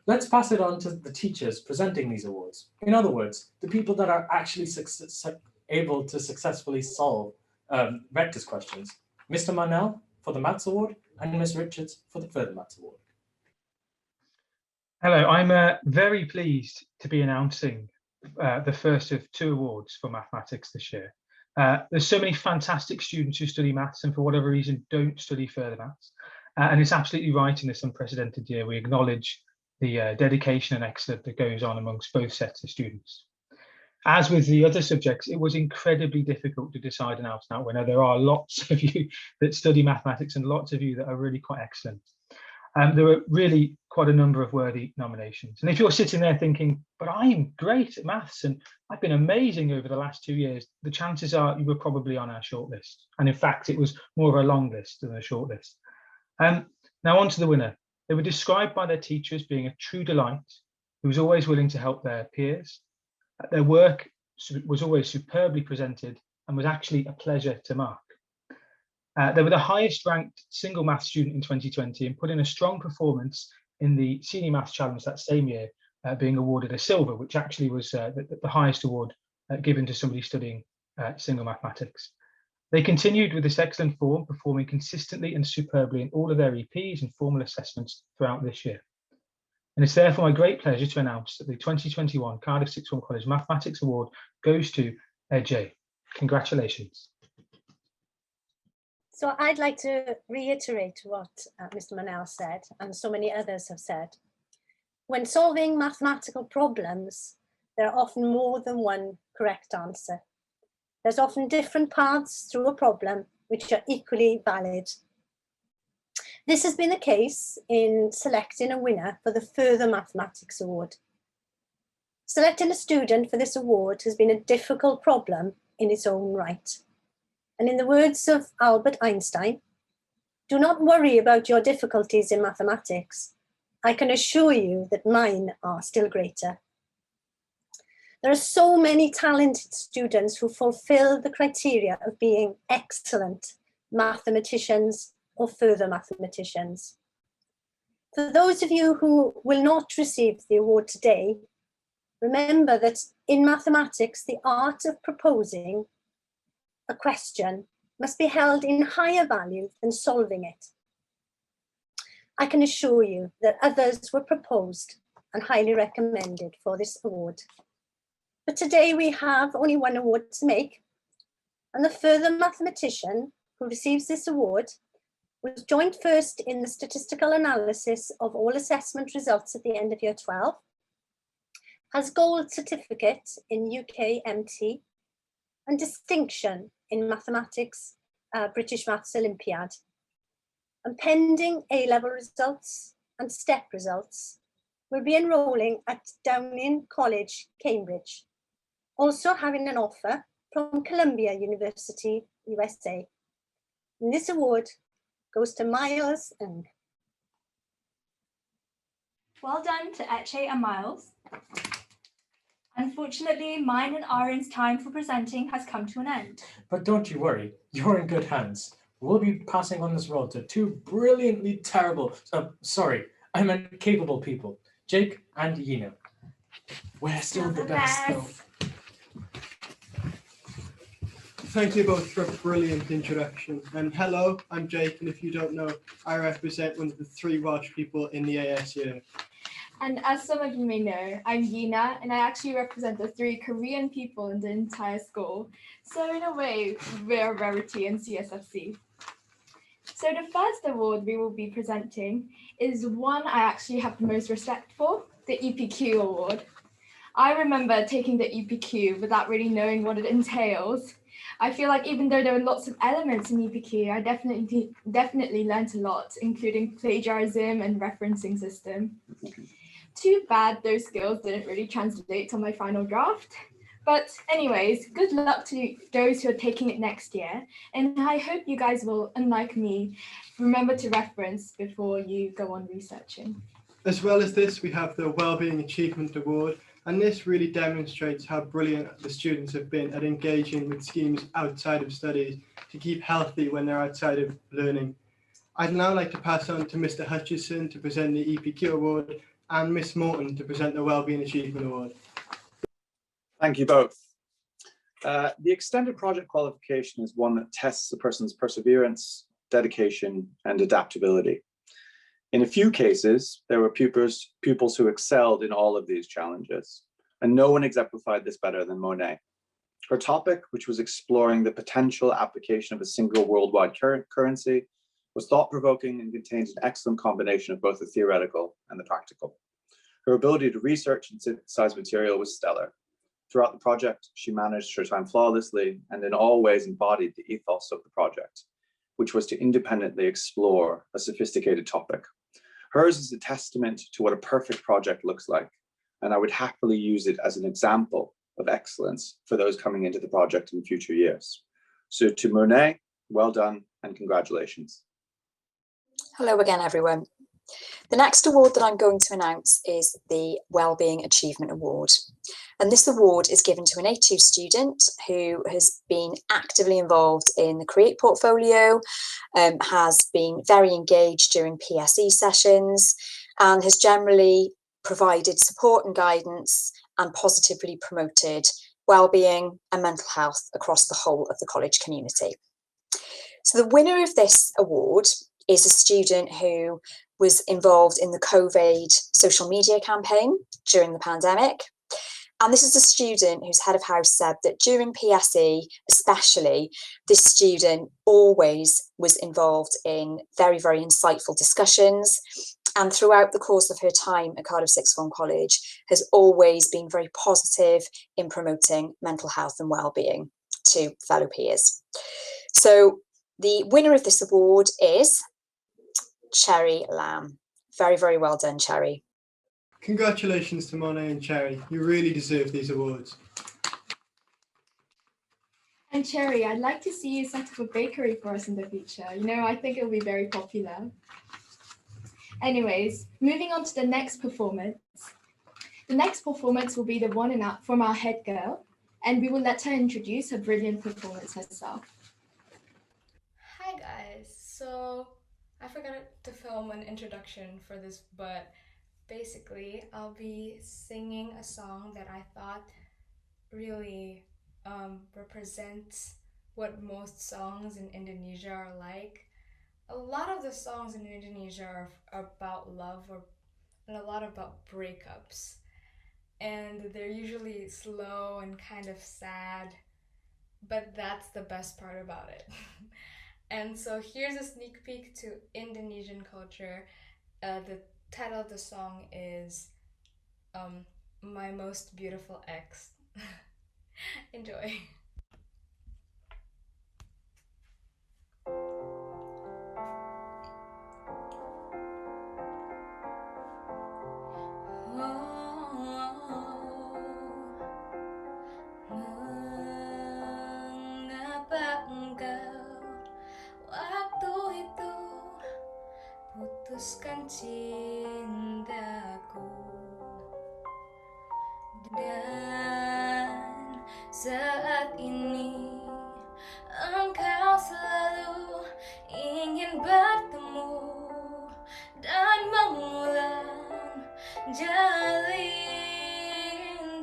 Let's pass it on to the teachers presenting these awards. In other words, the people that are actually able to successfully solve vectors questions. Mr. Marnell for the Maths Award and Ms. Richards for the Further Maths Award.
Hello, I'm very pleased to be announcing the first of 2 awards for mathematics this year. There's so many fantastic students who study maths and for whatever reason don't study further maths. And it's absolutely right in this unprecedented year. We acknowledge the dedication and excellence that goes on amongst both sets of students. As with the other subjects, it was incredibly difficult to decide an out-and-out winner. There are lots of you that study mathematics and lots of you that are really quite excellent. There were really quite a number of worthy nominations. And if you're sitting there thinking, but I'm great at maths and I've been amazing over the last 2 years, the chances are you were probably on our shortlist. And in fact, it was more of a long list than a short list. Now on to the winner. They were described by their teacher as being a true delight, who was always willing to help their peers. Their work was always superbly presented and was actually a pleasure to mark. They were the highest ranked single maths student in 2020 and put in a strong performance in the Senior Maths Challenge that same year, being awarded a silver, which actually was the highest award given to somebody studying single mathematics. They continued with this excellent form, performing consistently and superbly in all of their EPs and formal assessments throughout this year. And it's therefore my great pleasure to announce that the 2021 Cardiff Sixth Form College Mathematics Award goes to Ed J. Congratulations.
So I'd like to reiterate what Mr. Manel said, and so many others have said. When solving mathematical problems, there are often more than one correct answer. There's often different paths through a problem which are equally valid. This has been the case in selecting a winner for the Further Mathematics Award. Selecting a student for this award has been a difficult problem in its own right. And in the words of Albert Einstein, do not worry about your difficulties in mathematics. I can assure you that mine are still greater. There are so many talented students who fulfill the criteria of being excellent mathematicians or further mathematicians. For those of you who will not receive the award today, remember that in mathematics, the art of proposing a question must be held in higher value than solving it. I can assure you that others were proposed and highly recommended for this award. But today we have only one award to make, and the further mathematician who receives this award was joined first in the statistical analysis of all assessment results at the end of year 12, has gold certificate in UK MT, and distinction in mathematics, British Maths Olympiad. And pending A-level results and STEP results, will be enrolling at Downing College, Cambridge, also having an offer from Columbia University, USA. And this award goes to Miles Ng.
Well done to Etche and Miles. Unfortunately, mine and Aaron's time for presenting has come to an end.
But don't you worry, you're in good hands. We'll be passing on this role to two brilliantly I meant capable people, Jake and Yino. We're still the best though.
Thank you both for a brilliant introduction. And hello, I'm Jake, and if you don't know, I represent one of the 3 Welsh people in the ASU.
And as some of you may know, I'm Yina, and I actually represent the 3 Korean people in the entire school. So in a way, we're a rarity in CSFC. So the first award we will be presenting is one I actually have the most respect for, the EPQ award. I remember taking the EPQ without really knowing what it entails. I feel like even though there were lots of elements in EPQ, I definitely learned a lot, including plagiarism and referencing system. Too bad those skills didn't really translate to my final draft. But anyways, good luck to those who are taking it next year. And I hope you guys will, unlike me, remember to reference before you go on researching.
As well as this, we have the Wellbeing Achievement Award, and this really demonstrates how brilliant the students have been at engaging with schemes outside of studies to keep healthy when they're outside of learning. I'd now like to pass on to Mr. Hutchison to present the EPQ Award and Miss Morton to present the Wellbeing Achievement Award.
Thank you both. The extended project qualification is one that tests a person's perseverance, dedication, and adaptability. In a few cases, there were pupils who excelled in all of these challenges, and no one exemplified this better than Monet. Her topic, which was exploring the potential application of a single worldwide currency, was thought-provoking and contained an excellent combination of both the theoretical and the practical. Her ability to research and synthesize material was stellar. Throughout the project, she managed her time flawlessly and in all ways embodied the ethos of the project, which was to independently explore a sophisticated topic. Hers is a testament to what a perfect project looks like, and I would happily use it as an example of excellence for those coming into the project in future years. So to Monet, well done and congratulations.
Hello again, everyone. The next award that I'm going to announce is the Wellbeing Achievement Award. And this award is given to an A2 student who has been actively involved in the Create portfolio, has been very engaged during PSE sessions, and has generally provided support and guidance and positively promoted well-being and mental health across the whole of the college community. So the winner of this award is a student who was involved in the COVID social media campaign during the pandemic. And this is a student whose head of house said that during PSE, especially, this student always was involved in very, very insightful discussions. And throughout the course of her time at Cardiff Sixth Form College, has always been very positive in promoting mental health and well-being to fellow peers. So the winner of this award is Cherry Lamb. Very, very well done, Cherry.
Congratulations to Monet and Cherry. You really deserve these awards.
And Cherry, I'd like to see you set up a bakery for us in the future. You know, I think it'll be very popular. Anyways, moving on to the next performance. The next performance will be the one from our head girl, and we will let her introduce her brilliant performance herself.
Hi guys, so I forgot to film an introduction for this, but basically I'll be singing a song that I thought really represents what most songs in Indonesia are like. A lot of the songs in Indonesia are about love and a lot about breakups, and they're usually slow and kind of sad, but that's the best part about it. And so here's a sneak peek to Indonesian culture. The title of the song is My Most Beautiful Ex. Enjoy.
Mengapa engkau waktu itu putuskan cintaku, dan saat ini engkau selalu ingin bertemu dan mengulang jalin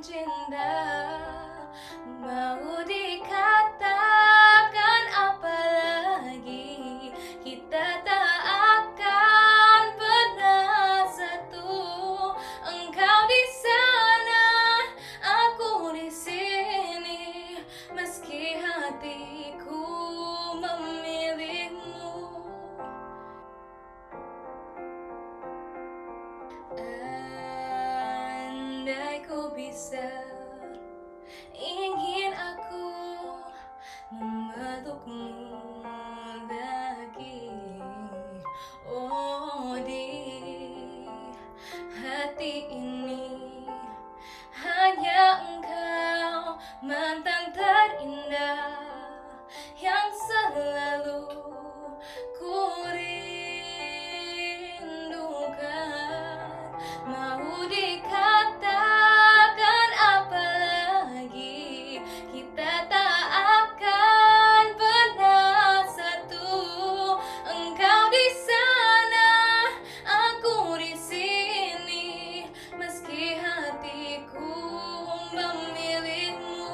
cinta. Mau dikatakan apa lagi, kita tak akan pernah satu. Engkau di sana, aku di sini, meski hatiku memilihmu. Andai ku bisa, ingin aku memelukmu lagi. Oh, di hati ini hanya engkau, mantan terindah yang selalu ku rindukan. Mau dikatakan apa lagi, kita tak akan pernah satu. Engkau di sana, aku di sini, meski hatiku memilihmu.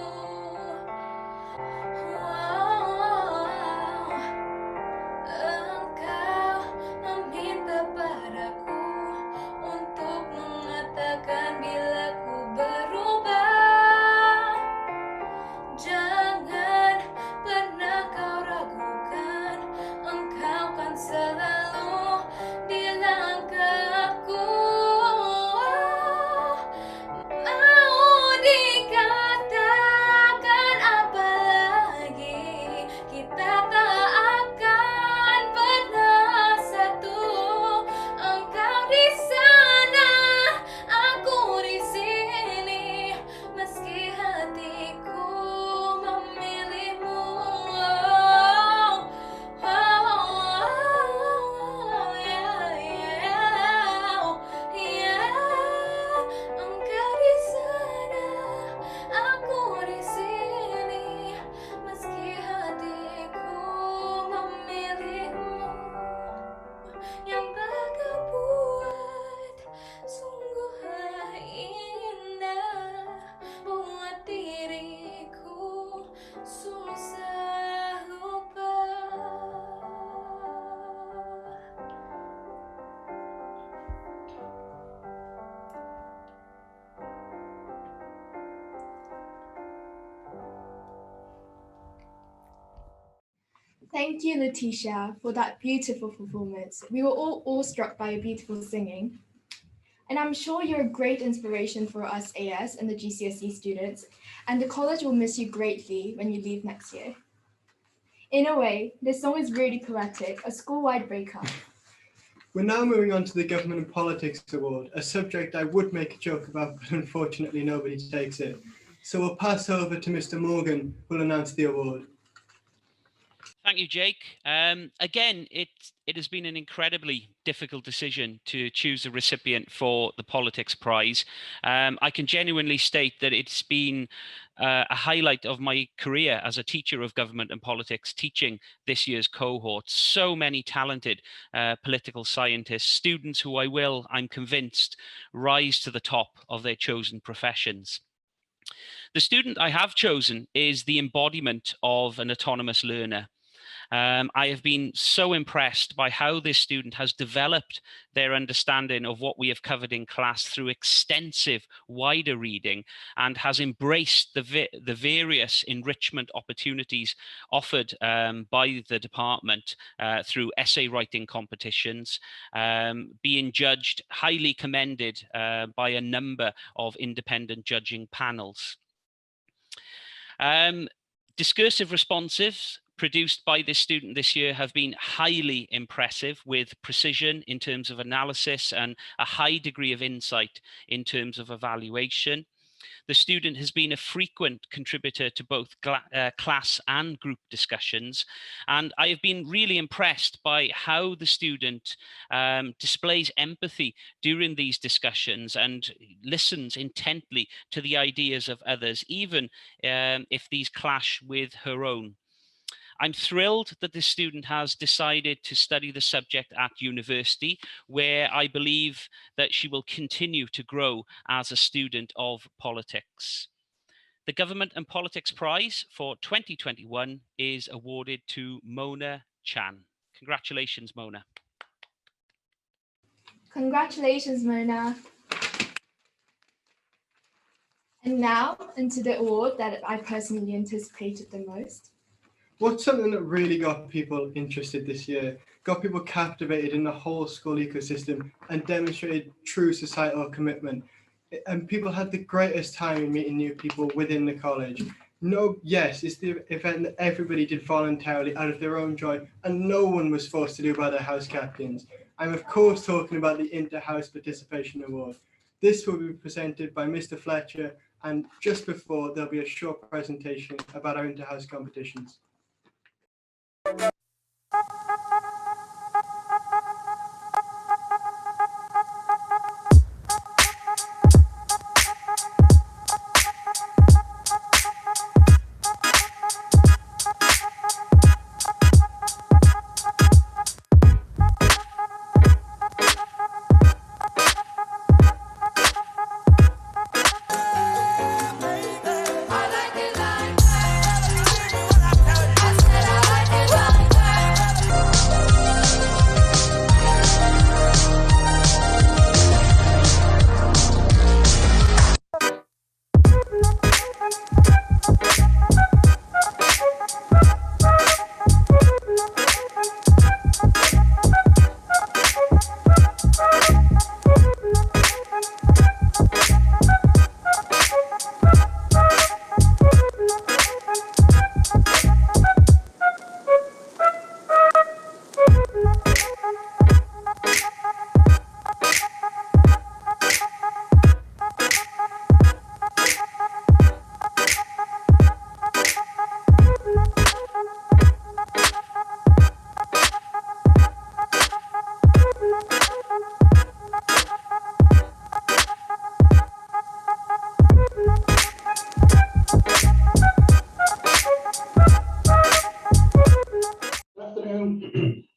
Thank you, Letitia, for that beautiful performance. We were all awestruck by your beautiful singing. And I'm sure you're a great inspiration for us AS and the GCSE students, and the college will miss you greatly when you leave next year. In a way, this song is really poetic, a school-wide breakup.
We're now moving on to the Government and Politics Award, a subject I would make a joke about, but unfortunately nobody takes it. So we'll pass over to Mr. Morgan, who will announce the award.
Thank you, Jake. Again, it has been an incredibly difficult decision to choose a recipient for the Politics Prize. I can genuinely state that it's been a highlight of my career as a teacher of government and politics, teaching this year's cohort. So many talented political scientists, students who I'm convinced, rise to the top of their chosen professions. The student I have chosen is the embodiment of an autonomous learner. I have been so impressed by how this student has developed their understanding of what we have covered in class through extensive wider reading, and has embraced the various enrichment opportunities offered by the department through essay writing competitions, being judged, highly commended by a number of independent judging panels. Discursive responses produced by this student this year have been highly impressive, with precision in terms of analysis and a high degree of insight in terms of evaluation. The student has been a frequent contributor to both class and group discussions, and I have been really impressed by how the student displays empathy during these discussions and listens intently to the ideas of others, even if these clash with her own. I'm thrilled that this student has decided to study the subject at university, where I believe that she will continue to grow as a student of politics. The Government and Politics Prize for 2021 is awarded to Mona Chan. Congratulations, Mona.
Congratulations, Mona. And now into the award that I personally anticipated the most.
What's something that really got people interested this year, got people captivated in the whole school ecosystem and demonstrated true societal commitment? And people had the greatest time in meeting new people within the college. Yes, it's the event that everybody did voluntarily out of their own joy, and no one was forced to do by their house captains. I'm of course talking about the Inter-House Participation Award. This will be presented by Mr. Fletcher, and just before there'll be a short presentation about our inter-house competitions.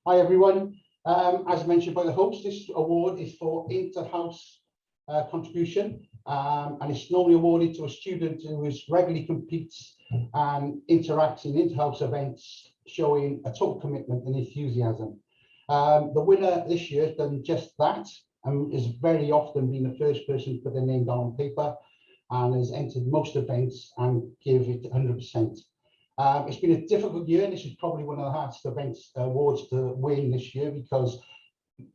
Hi everyone. As mentioned by the host, this award is for inter-house contribution, and it's normally awarded to a student who regularly competes and interacts in inter-house events, showing a total commitment and enthusiasm. The winner this year has done just that, and has very often been the first person to put their name down on paper, and has entered most events and give it 100%. It's been a difficult year, and this is probably one of the hardest awards to win this year, because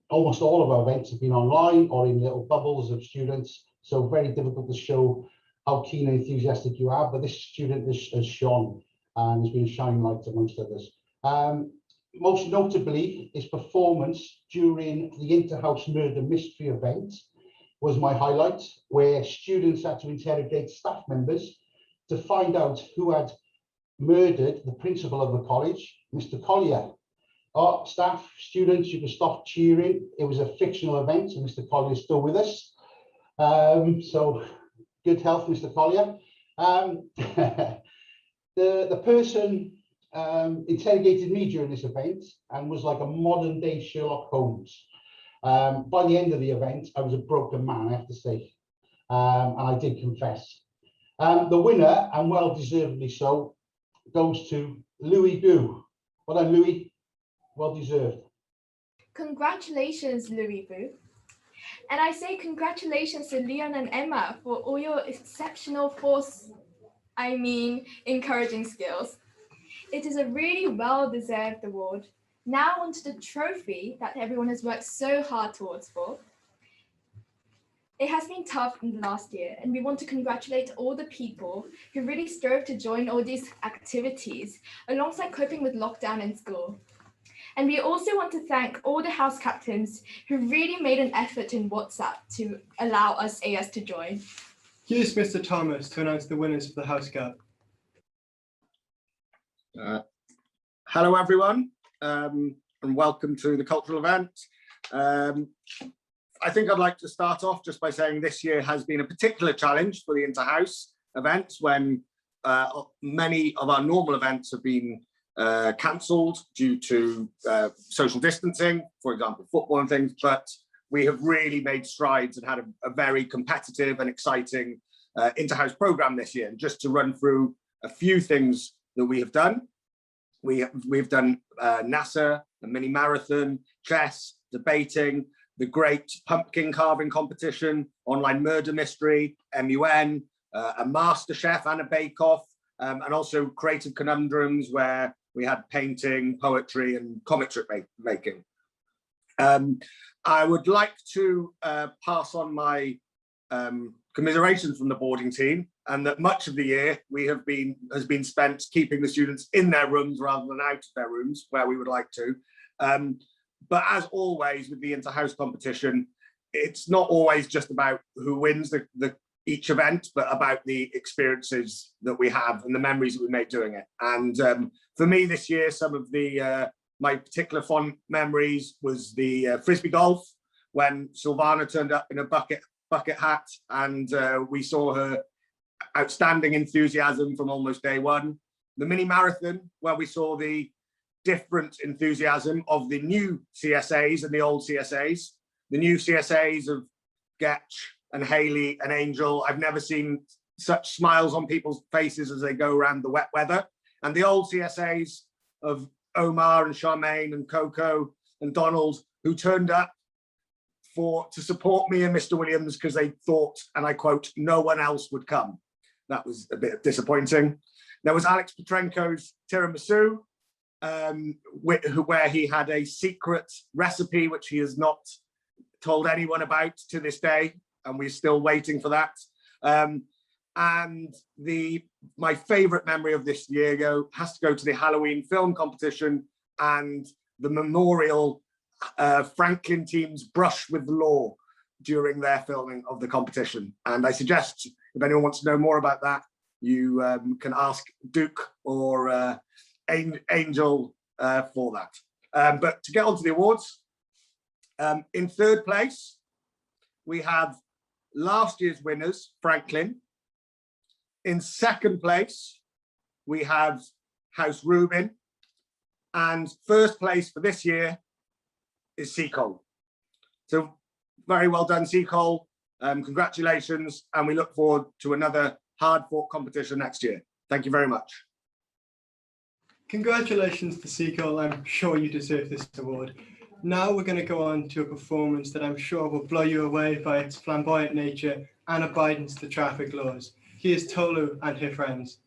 almost all of our events have been online or in little bubbles of students, so very difficult to show how keen and enthusiastic you are. But this student has shone and has been a shining light amongst others. Most notably, his performance during the Interhouse Murder Mystery event was my highlight, where students had to interrogate staff members to find out who had murdered the principal of the college, Mr. Collier. Oh, staff, students, you can stop cheering. It was a fictional event, and Mr. Collier is still with us. So good health, Mr. Collier. The person interrogated me during this event and was like a modern day Sherlock Holmes. By the end of the event, I was a broken man, I have to say, and I did confess. The winner, and well deservedly so, goes to Louis Boo. Well done, Louis. Well deserved.
Congratulations, Louis Boo. And I say congratulations to Leon and Emma for all your exceptional encouraging skills. It is a really well-deserved award. Now onto the trophy that everyone has worked so hard towards for. It has been tough in the last year, and we want to congratulate all the people who really strove to join all these activities alongside coping with lockdown in school. And we also want to thank all the house captains who really made an effort in WhatsApp to allow us AS to join.
Here's Mr. Thomas to announce the winners for the House Cup.
Hello everyone, and welcome to the cultural event. I think I'd like to start off just by saying this year has been a particular challenge for the Interhouse events, when many of our normal events have been cancelled due to social distancing, for example, football and things, but we have really made strides and had a very competitive and exciting Interhouse program this year. And just to run through a few things that we have done, we've done NASA, a mini marathon, chess, debating, the great pumpkin carving competition, online murder mystery, MUN, a master chef and a bake-off, and also creative conundrums where we had painting, poetry, and comic strip making. I would like to pass on my commiserations from the boarding team, and that much of the year has been spent keeping the students in their rooms rather than out of their rooms, where we would like to. But as always with the Interhouse competition, it's not always just about who wins each event, but about the experiences that we have and the memories that we make doing it. And for me this year, some of my particular fond memories was the frisbee golf, when Silvana turned up in a bucket hat, and we saw her outstanding enthusiasm from almost day one. The mini marathon, where we saw the different enthusiasm of the new CSAs and the old CSAs. The new CSAs of Getch and Haley and Angel, I've never seen such smiles on people's faces as they go around the wet weather. And the old CSAs of Omar and Charmaine and Coco and Donald, who turned up to support me and Mr. Williams because they thought, and I quote, no one else would come. That was a bit disappointing. There was Alex Petrenko's tiramisu, where he had a secret recipe which he has not told anyone about to this day, and we're still waiting for that. And my favorite memory of this year has to go to the Halloween film competition and the memorial Franklin team's brush with the law during their filming of the competition. And I suggest, if anyone wants to know more about that, you can ask Duke or Angel for that. But to get on to the awards, in third place, we have last year's winners, Franklin. In second place, we have House Rubin. And first place for this year is Seacole. So very well done, Seacole. Congratulations. And we look forward to another hard-fought competition next year. Thank you very much.
Congratulations to Seacole. I'm sure you deserve this award. Now we're going to go on to a performance that I'm sure will blow you away by its flamboyant nature and abidance to traffic laws. Here's Tolu and her friends.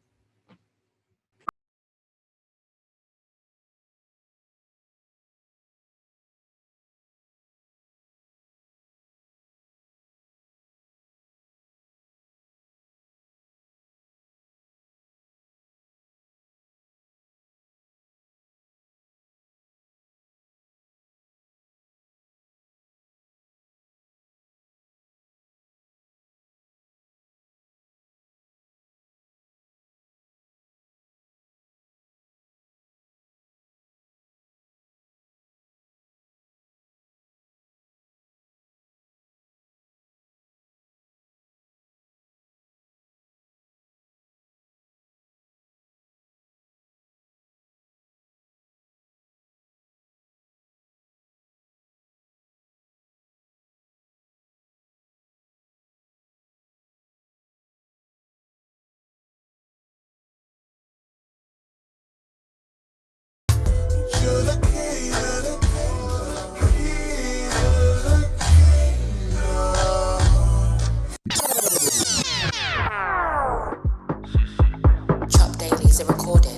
Is it recording?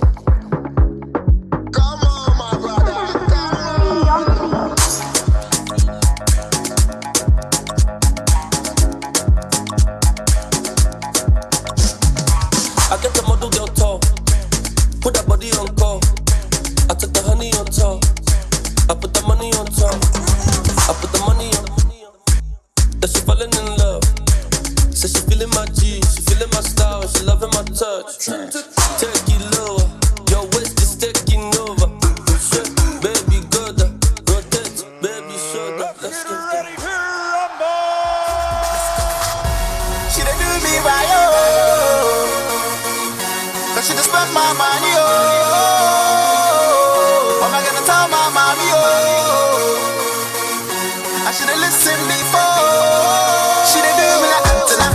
I get the model girl tall, put that body on call. I took the honey on top, I put the money on top. I put the money on. That she falling in love. Says she feeling my G, she feeling my style, she loving my touch. Take it lower, your waist is taking over. Baby, go down, rotate, baby, show that. Let's get ready,
She done do me right, cause she just spent my money, oh. Am I gonna tell my mommy, oh? I should've listened before. She done do me like Antenna.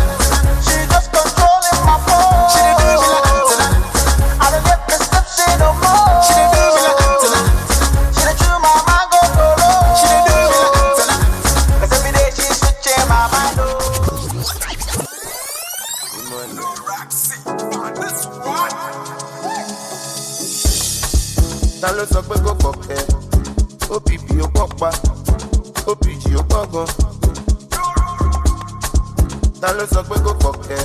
She just controlling my phone. She done do me like Antenna. I don't get prescription no more. She done do me like Antenna. She done chew my mango solo. She done do me like Antenna. Cause every day she's switching my mind, oh.
Ta ló sọ pé kò kọ̀kẹ́? OPP ó pọ̀pá, OPG ó pọ̀gàn. Ta ló sọ pé kò kọ̀kẹ́?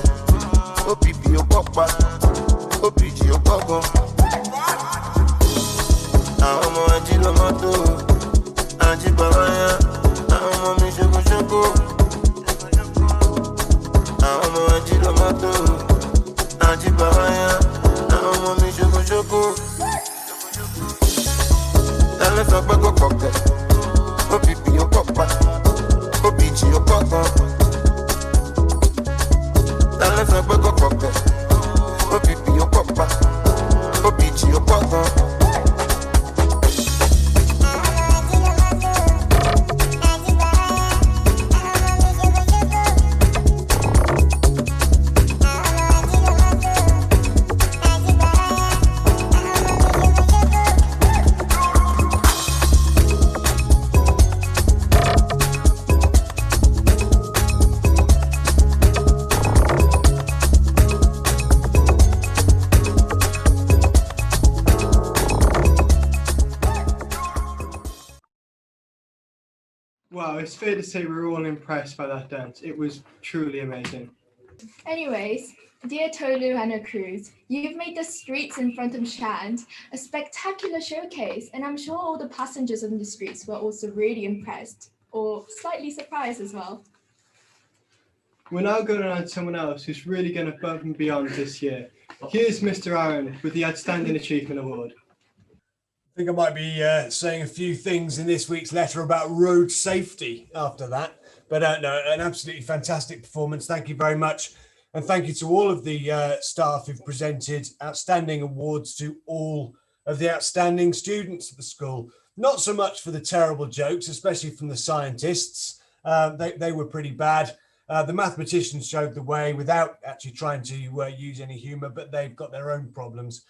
OPP ó pọ̀pá, OPG ó pọ̀gàn. Àwọn ọmọ ají ló mọ́tò, ají bàbá yá. Àwọn ọmọ mi ṣokoṣoko. Àwọn ọmọ ají ló mọ́tò, ají bàbá yá. Àwọn ọmọ mi ṣokoṣoko. Ta ló sọ pé kò kọ̀kẹ́? OPP ó pọ̀pá, OPG ó pọ̀gàn. Ta ló sọ pé kò kọ̀kẹ́? OPP ó pọ̀pá, OPG ó pọ̀gàn.
Wow, it's fair to say we're all impressed by that dance. It was truly amazing.
Anyways, dear Tolu and her crews, you've made the streets in front of Shand a spectacular showcase, and I'm sure all the passengers on the streets were also really impressed, or slightly surprised as well.
We're now going on to someone else who's really going to above and beyond this year. Here's Mr. Aaron with the Outstanding Achievement Award.
I think I might be saying a few things in this week's letter about road safety after that. But no, an absolutely fantastic performance. Thank you very much. And thank you to all of the staff who've presented outstanding awards to all of the outstanding students at the school. Not so much for the terrible jokes, especially from the scientists. They were pretty bad. The mathematicians showed the way without actually trying to use any humour, but they've got their own problems.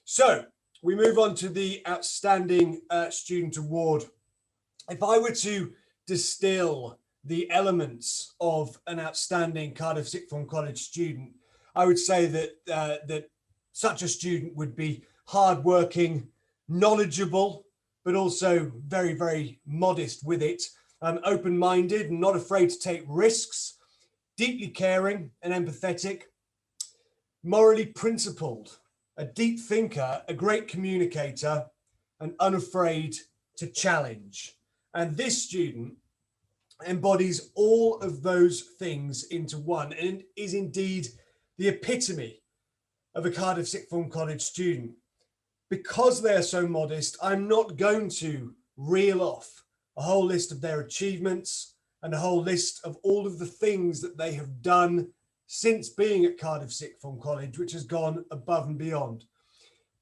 So we move on to the Outstanding Student Award. If I were to distill the elements of an outstanding Cardiff Sixth Form College student, I would say that that such a student would be hardworking, knowledgeable, but also very, very modest with it, open-minded and not afraid to take risks, deeply caring and empathetic, morally principled, a deep thinker, a great communicator, and unafraid to challenge. And this student embodies all of those things into one and is indeed the epitome of a Cardiff Sixth Form College student. Because they're so modest, I'm not going to reel off a whole list of their achievements and a whole list of all of the things that they have done since being at Cardiff Sixth Form College, which has gone above and beyond.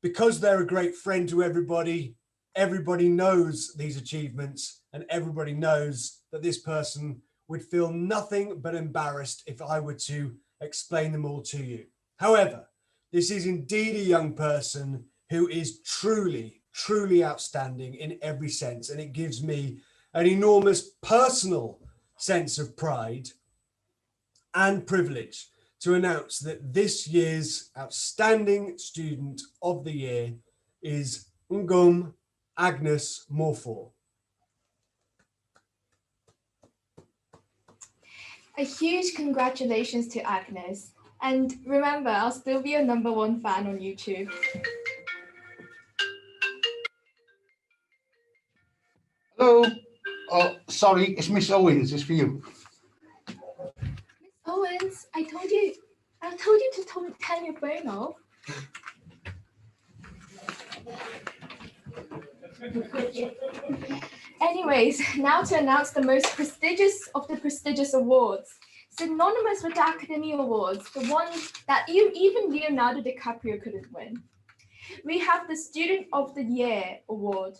Because they're a great friend to everybody, everybody knows these achievements and everybody knows that this person would feel nothing but embarrassed if I were to explain them all to you. However, this is indeed a young person who is truly, truly outstanding in every sense, and it gives me an enormous personal sense of pride and privilege to announce that this year's Outstanding Student of the Year is Ngum Agnes Morfor.
A huge congratulations to Agnes. And remember, I'll still be your #1 fan on YouTube.
Hello. Oh, sorry, it's Miss Owens. It's for you.
Owens, I told you to turn your phone off. Anyways, now to announce the most prestigious of the prestigious awards. Synonymous with the Academy Awards, the ones that even Leonardo DiCaprio couldn't win. We have the Student of the Year award.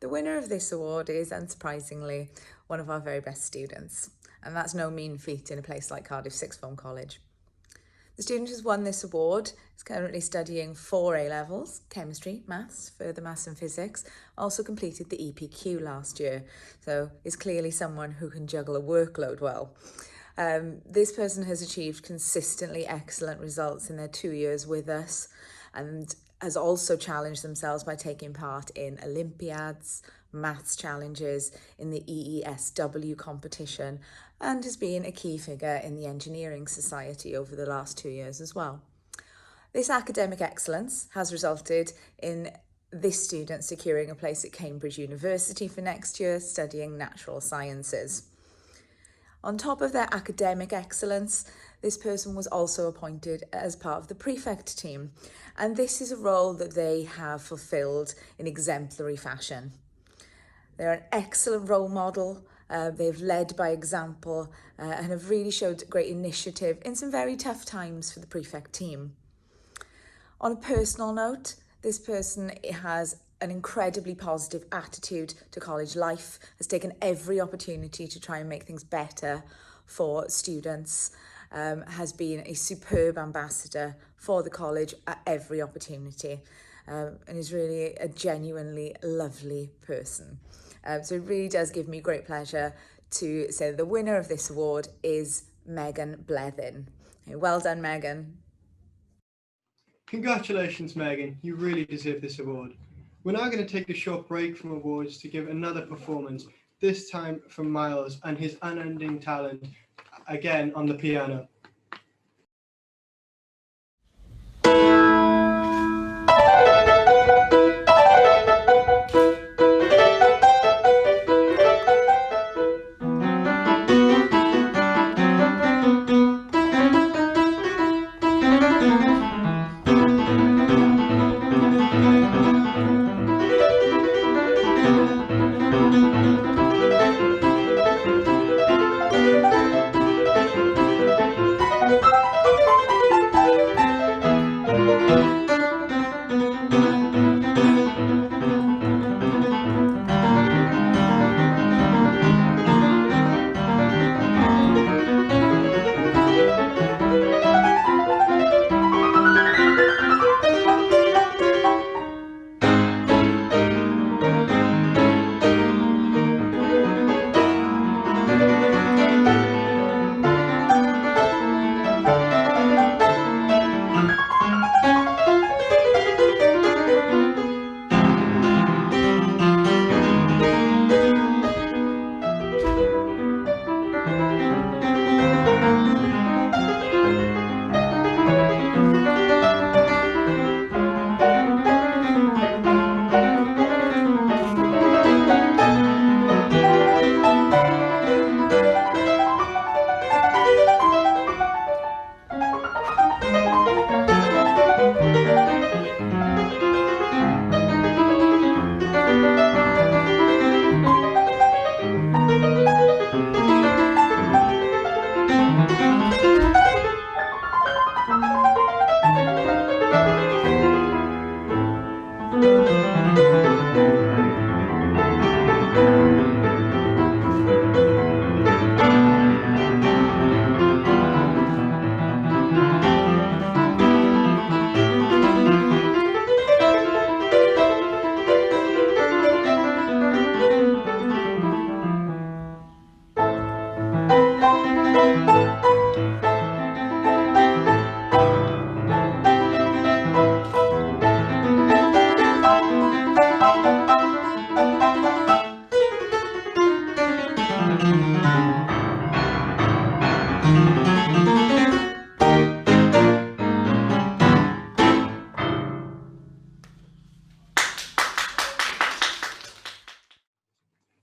The winner of this award is, unsurprisingly, one of our very best students. And that's no mean feat in a place like Cardiff Sixth Form College. The student who's won this award is currently studying 4 A-levels, chemistry, maths, further maths and physics, also completed the EPQ last year, so is clearly someone who can juggle a workload well. This person has achieved consistently excellent results in their 2 years with us and has also challenged themselves by taking part in Olympiads, maths challenges, in the EESW competition, and has been a key figure in the Engineering Society over the last 2 years as well. This academic excellence has resulted in this student securing a place at Cambridge University for next year, studying natural sciences. On top of their academic excellence, this person was also appointed as part of the prefect team, and this is a role that they have fulfilled in exemplary fashion. They're an excellent role model. They've led by example and have really showed great initiative in some very tough times for the prefect team. On a personal note, this person has an incredibly positive attitude to college life, has taken every opportunity to try and make things better for students, has been a superb ambassador for the college at every opportunity, and is really a genuinely lovely person. So it really does give me great pleasure to say that the winner of this award is Megan Blethyn. Well done, Megan.
Congratulations, Megan. You really deserve this award. We're now going to take a short break from awards to give another performance, this time from Miles and his unending talent, again on the piano.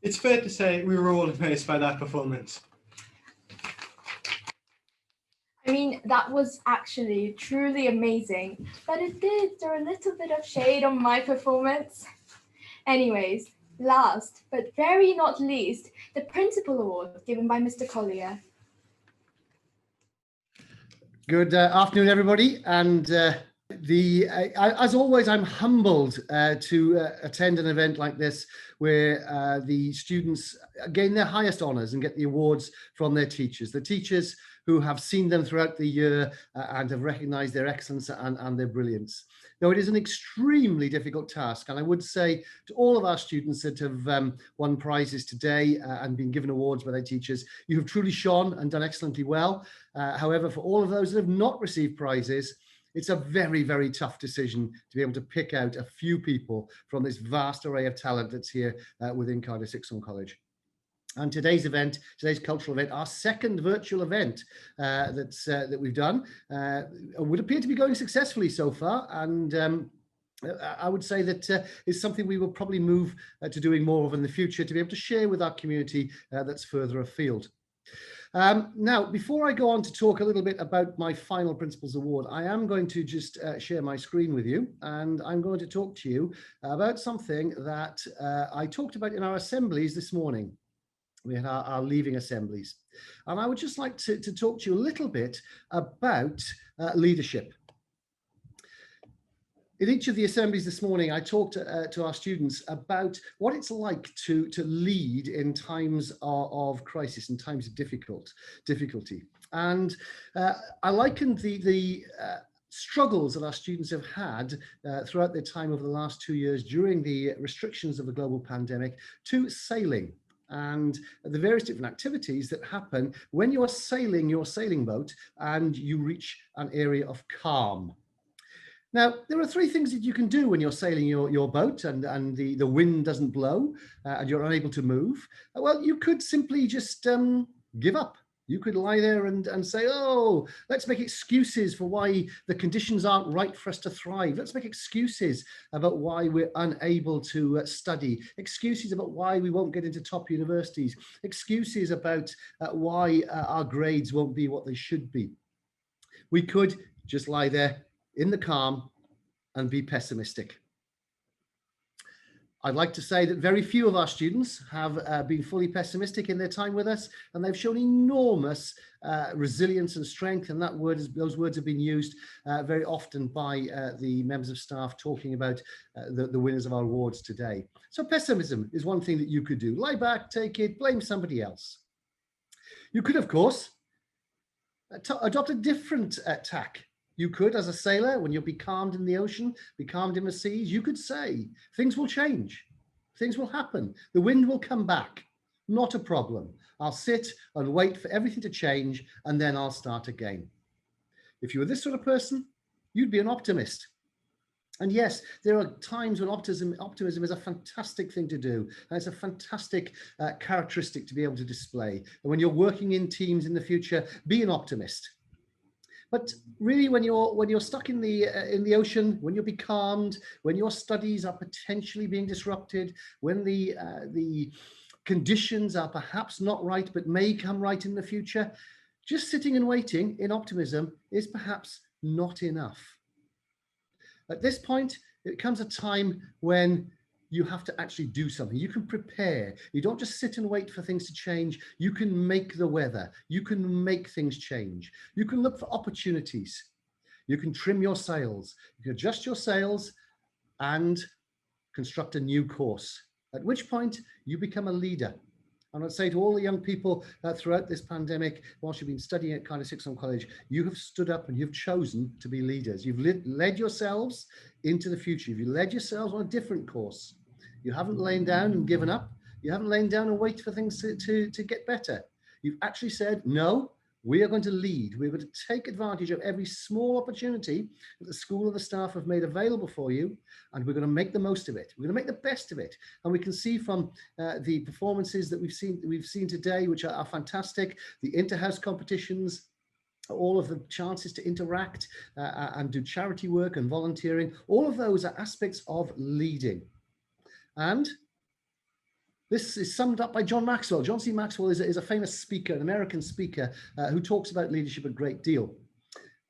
It's fair to say we were all amazed by that performance.
I mean, that was actually truly amazing, but it did throw a little bit of shade on my performance. Anyways, last but very not least, the Principal Award given by Mr. Collier.
Good afternoon, everybody. And as always, I'm humbled to attend an event like this where the students gain their highest honours and get the awards from their teachers. The teachers who have seen them throughout the year and have recognised their excellence and their brilliance. Now, it is an extremely difficult task, and I would say to all of our students that have won prizes today and been given awards by their teachers, you have truly shone and done excellently well. However, for all of those that have not received prizes, it's a very, very tough decision to be able to pick out a few people from this vast array of talent that's here within Cardiff Sixth Form College. And today's event, today's cultural event, our second virtual event that we've done, would appear to be going successfully so far. And I would say that is something we will probably move to doing more of in the future to be able to share with our community that's further afield. Now, before I go on to talk a little bit about my final Principals Award, I am going to just share my screen with you, and I'm going to talk to you about something that I talked about in our assemblies this morning. We had our leaving assemblies. And I would just like to talk to you a little bit about leadership. In each of the assemblies this morning, I talked to our students about what it's like to lead in times of crisis, in times of difficulty. And I likened the struggles that our students have had throughout their time over the last 2 years during the restrictions of the global pandemic to sailing, and the various different activities that happen when you're sailing your sailing boat and you reach an area of calm. Now, there are three things that you can do when you're sailing your boat and the wind doesn't blow and you're unable to move. Well, you could simply just give up. You could lie there and say, oh, let's make excuses for why the conditions aren't right for us to thrive. Let's make excuses about why we're unable to study, excuses about why we won't get into top universities, excuses about why our grades won't be what they should be. We could just lie there in the calm and be pessimistic. I'd like to say that very few of our students have been fully pessimistic in their time with us, and they've shown enormous resilience and strength, and those words have been used very often by the members of staff talking about the winners of our awards today. So pessimism is one thing that you could do. Lie back, take it, blame somebody else. You could, of course, adopt a different tack. You could, as a sailor, when you're becalmed in the ocean, becalmed in the seas, you could say, things will change, things will happen, the wind will come back, not a problem. I'll sit and wait for everything to change, and then I'll start again. If you were this sort of person, you'd be an optimist. And yes, there are times when optimism is a fantastic thing to do, and it's a fantastic characteristic to be able to display. And when you're working in teams in the future, be an optimist. But really, when you're stuck in the ocean, when you're becalmed, when your studies are potentially being disrupted, when the conditions are perhaps not right but may come right in the future, just sitting and waiting in optimism is perhaps not enough. At this point, it comes a time when you have to actually do something. You can prepare. You don't just sit and wait for things to change. You can make the weather. You can make things change. You can look for opportunities. You can trim your sails. You can adjust your sails and construct a new course, at which point you become a leader. And I'd say to all the young people throughout this pandemic, whilst you've been studying at Cardiff Sixth Form College, you have stood up and you've chosen to be leaders. You've led yourselves into the future. You've led yourselves on a different course. You haven't lain down and given up. You haven't lain down and waited for things to get better. You've actually said, no, we are going to lead. We're going to take advantage of every small opportunity that the school and the staff have made available for you, and we're going to make the most of it. We're going to make the best of it. And we can see from the performances that we've seen today, which are fantastic, the inter-house competitions, all of the chances to interact and do charity work and volunteering, all of those are aspects of leading. And This is summed up by John Maxwell. John C. Maxwell is a famous speaker, an American speaker, who talks about leadership a great deal.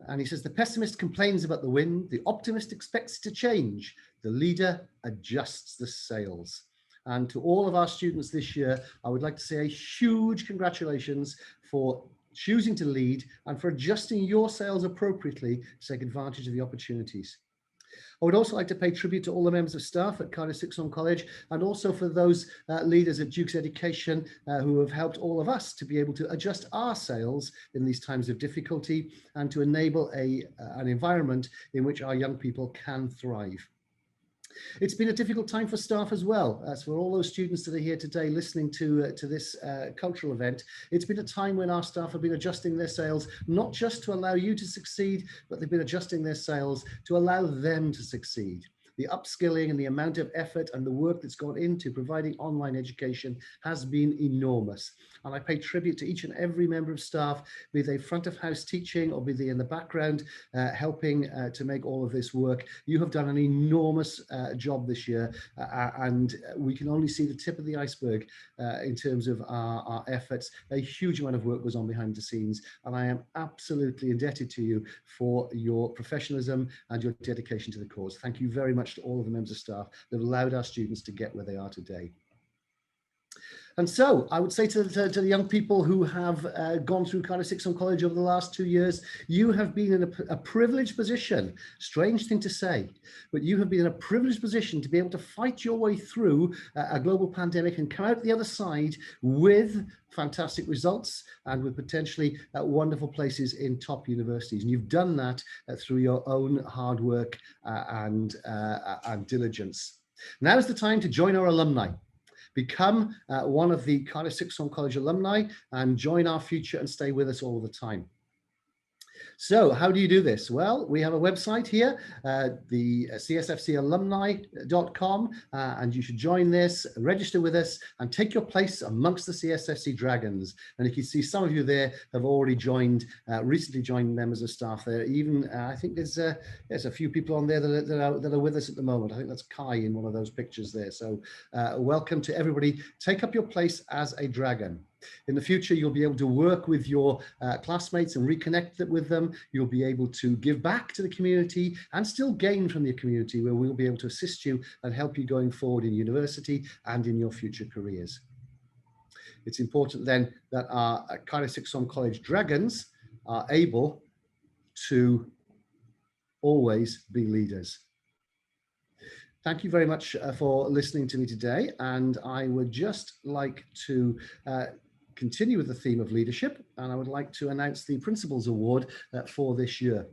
And he says, the pessimist complains about the wind, the optimist expects it to change, the leader adjusts the sails. And to all of our students this year, I would like to say a huge congratulations for choosing to lead and for adjusting your sails appropriately to take advantage of the opportunities. I would also like to pay tribute to all the members of staff at Cardiff Sixth Form College, and also for those leaders at Duke's Education who have helped all of us to be able to adjust our sails in these times of difficulty and to enable an environment in which our young people can thrive. It's been a difficult time for staff as well. As for all those students that are here today listening to this cultural event, it's been a time when our staff have been adjusting their sails, not just to allow you to succeed, but they've been adjusting their sails to allow them to succeed. The upskilling and the amount of effort and the work that's gone into providing online education has been enormous. And I pay tribute to each and every member of staff, be they front of house teaching or be they in the background helping to make all of this work. You have done an enormous job this year, and we can only see the tip of the iceberg in terms of our efforts. A huge amount of work goes on behind the scenes, and I am absolutely indebted to you for your professionalism and your dedication to the cause. Thank you very much to all of the members of staff that have allowed our students to get where they are today. And so I would say to the young people who have gone through Cardiff Sixth Form College over the last 2 years, you have been in a privileged position, strange thing to say, but you have been in a privileged position to be able to fight your way through a global pandemic and come out the other side with fantastic results and with potentially wonderful places in top universities. And you've done that through your own hard work and diligence. Now is the time to join our alumni. Become one of the Cardiff Sixth Form College alumni and join our future and stay with us all the time. So how do you do this? Well, we have a website here, the csfcalumni.com, and you should join this, register with us, and take your place amongst the CSFC Dragons. And you can see some of you there have already joined, recently joined members of staff there. Even I think there's a few people on there that are with us at the moment. I think that's Kai in one of those pictures there. So welcome to everybody. Take up your place as a Dragon. In the future, you'll be able to work with your classmates and reconnect with them. You'll be able to give back to the community and still gain from the community, where we'll be able to assist you and help you going forward in university and in your future careers. It's important then that our Cardiff Sixth Form College Dragons are able to always be leaders. Thank you very much for listening to me today, and I would just like to continue with the theme of leadership, and I would like to announce the Principals Award for this year.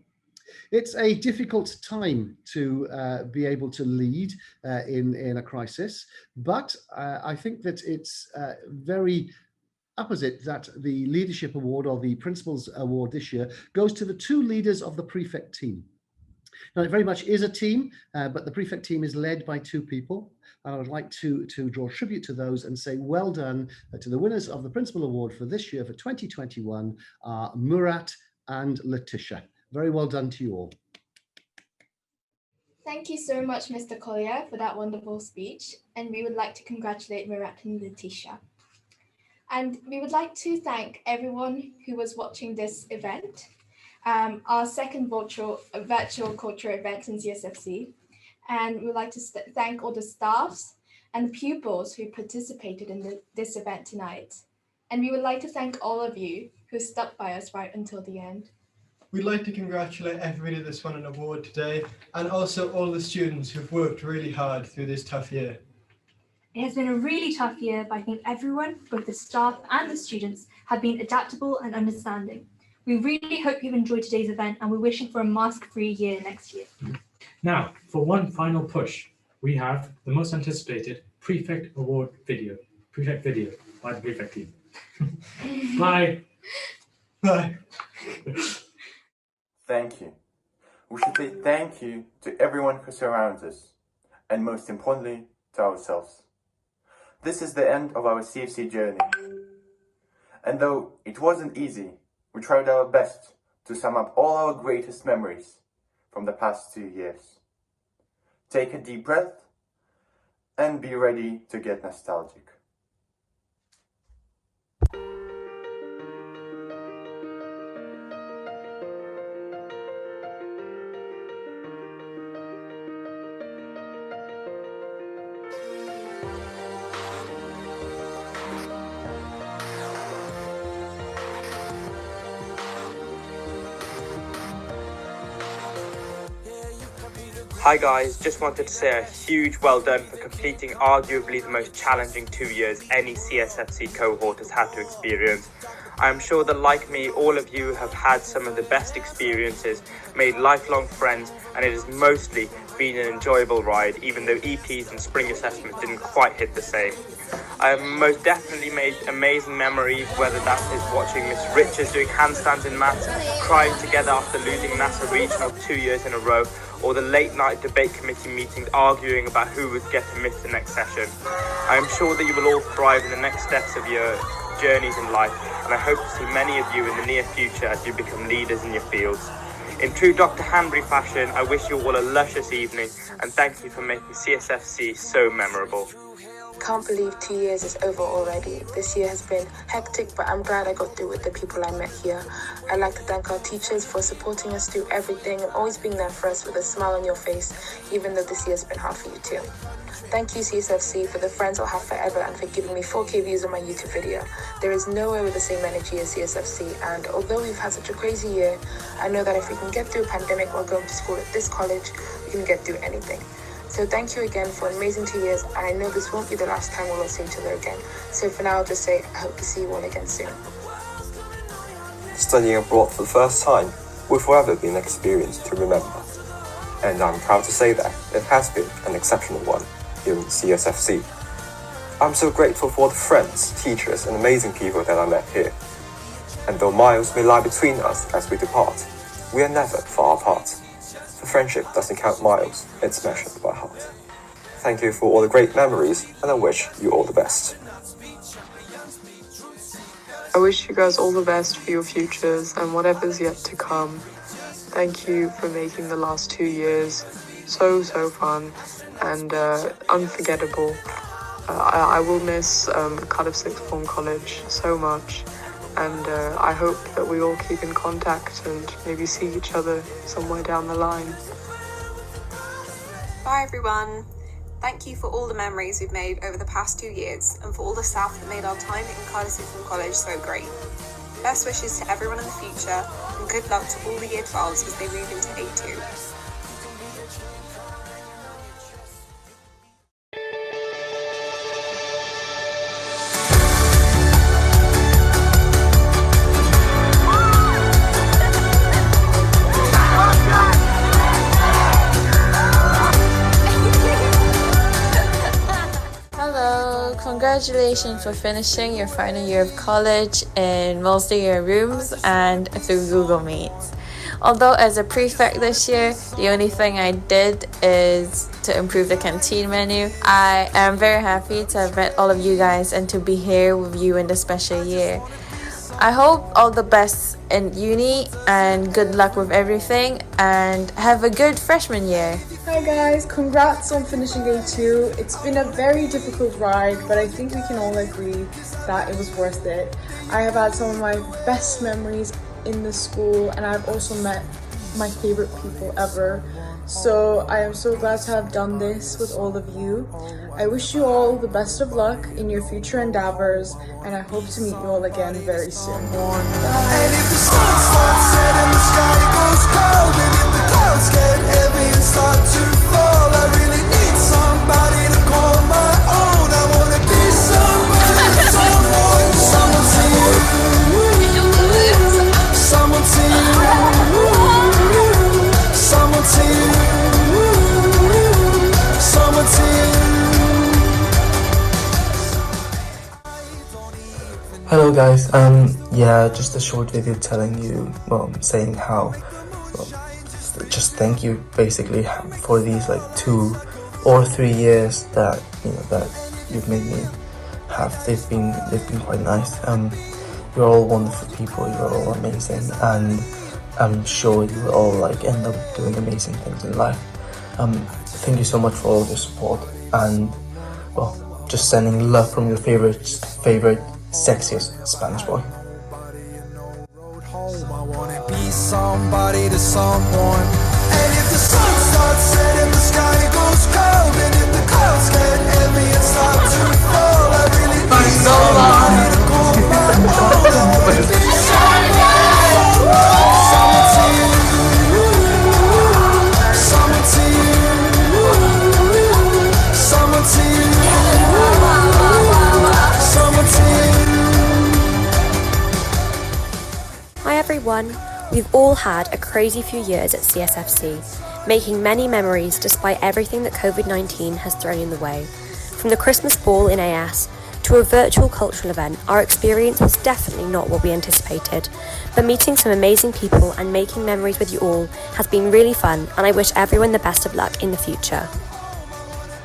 It's a difficult time to be able to lead in a crisis, but I think that it's very opposite that the Leadership Award or the Principals Award this year goes to the two leaders of the prefect team. Now, it very much is a team, but the prefect team is led by two people. And I would like to draw tribute to those and say well done to the winners of the Principal Award for this year, for 2021, are Murat and Letitia. Very well done to you all.
Thank you so much, Mr. Collier, for that wonderful speech. And we would like to congratulate Murat and Letitia. And we would like to thank everyone who was watching this event. Our second virtual culture event in CSFC, and we'd like to thank all the staffs and pupils who participated in this event tonight. And we would like to thank all of you who stuck by us right until the end.
We'd like to congratulate everybody that's won an award today, and also all the students who've worked really hard through this tough year.
It has been a really tough year, but I think everyone, both the staff and the students, have been adaptable and understanding. We really hope you've enjoyed today's event, and we're wishing for a mask-free year next year.
Now, for one final push, we have the most anticipated Prefect Award video. Prefect video by the Prefect team. Bye.
Bye.
Thank you. We should say thank you to everyone who surrounds us, and most importantly, to ourselves. This is the end of our CFC journey. And though it wasn't easy, we tried our best to sum up all our greatest memories from the past 2 years. Take a deep breath and be ready to get nostalgic.
Hi guys, just wanted to say a huge well done for completing arguably the most challenging 2 years any CSFC cohort has had to experience. I'm sure that like me, all of you have had some of the best experiences, made lifelong friends, and it has mostly been an enjoyable ride, even though EPs and spring assessments didn't quite hit the same. I have most definitely made amazing memories, whether that is watching Miss Richards doing handstands in maths, crying together after losing NASA Regional 2 years in a row, or the late night debate committee meetings arguing about who would get to miss the next session. I am sure that you will all thrive in the next steps of your journeys in life, and I hope to see many of you in the near future as you become leaders in your fields. In true Dr. Hanbury fashion, I wish you all a luscious evening, and thank you for making CSFC so memorable.
Can't believe 2 years is over already. This year has been hectic, but I'm glad I got through with the people I met here. I'd like to thank our teachers for supporting us through everything and always being there for us with a smile on your face, even though this year's been hard for you too. Thank you CSFC for the friends I'll have forever and for giving me 4K views on my YouTube video. There is nowhere with the same energy as CSFC, and although we've had such a crazy year, I know that if we can get through a pandemic while going to school at this college, we can get through anything. So thank you again for an amazing 2 years, and I know this won't be the last time we'll all see each other again. So for now, I'll just say I hope to see you all again soon.
Studying abroad for the first time will forever be an experience to remember. And I'm proud to say that it has been an exceptional one here in CSFC. I'm so grateful for the friends, teachers, and amazing people that I met here. And though miles may lie between us as we depart, we are never far apart. For friendship doesn't count miles, it's measured by heart. Thank you for all the great memories, and I wish you all the best.
I wish you guys all the best for your futures and whatever's yet to come. Thank you for making the last 2 years so fun and unforgettable. I will miss Cardiff Sixth Form College so much, and I hope that we all keep in contact and maybe see each other somewhere down the line.
Bye everyone. Thank you for all the memories we've made over the past 2 years and for all the staff that made our time in Cardiff Sixth Form College so great. Best wishes to everyone in the future and good luck to all the Year 12s as they move into A2.
Congratulations for finishing your final year of college in multi-year rooms and through Google Meets. Although as a prefect this year, the only thing I did is to improve the canteen menu. I am very happy to have met all of you guys and to be here with you in this special year. I hope all the best in uni and good luck with everything and have a good freshman year.
Hi guys, congrats on finishing A2. It's been a very difficult ride, but I think we can all agree that it was worth it. I have had some of my best memories in the school, and I've also met my favorite people ever. So I am so glad to have done this with all of you. I wish you all the best of luck in your future endeavors, and I hope to meet you all again very soon.
And if the sun starts setting, the sky goes cold, and if the clouds get heavy and start to fall, I really need somebody to call my own. I wanna be somebody, someone, someone to you, someone to you, someone to you, someone to you.
Hello guys, yeah, just a short video telling you, saying how, just thank you basically for these like 2 or 3 years that, that you've made me have. They've been quite nice. You're all wonderful people, you're all amazing, and I'm sure you will all like end up doing amazing things in life. Thank you so much for all of your support, and well, just sending love from your favorite sexiest Spanish boy.
I wanna be somebody to someone. And if the sun starts setting, the sky goes cold, and if the clouds get heavy and start to fall, I really need somebody to call my own. I wanna be someone to you, someone to you.
2021, we've all had a crazy few years at CSFC, making many memories despite everything that COVID-19 has thrown in the way. From the Christmas ball in AS to a virtual cultural event, our experience was definitely not what we anticipated, but meeting some amazing people and making memories with you all has been really fun, and I wish everyone the best of luck in the future.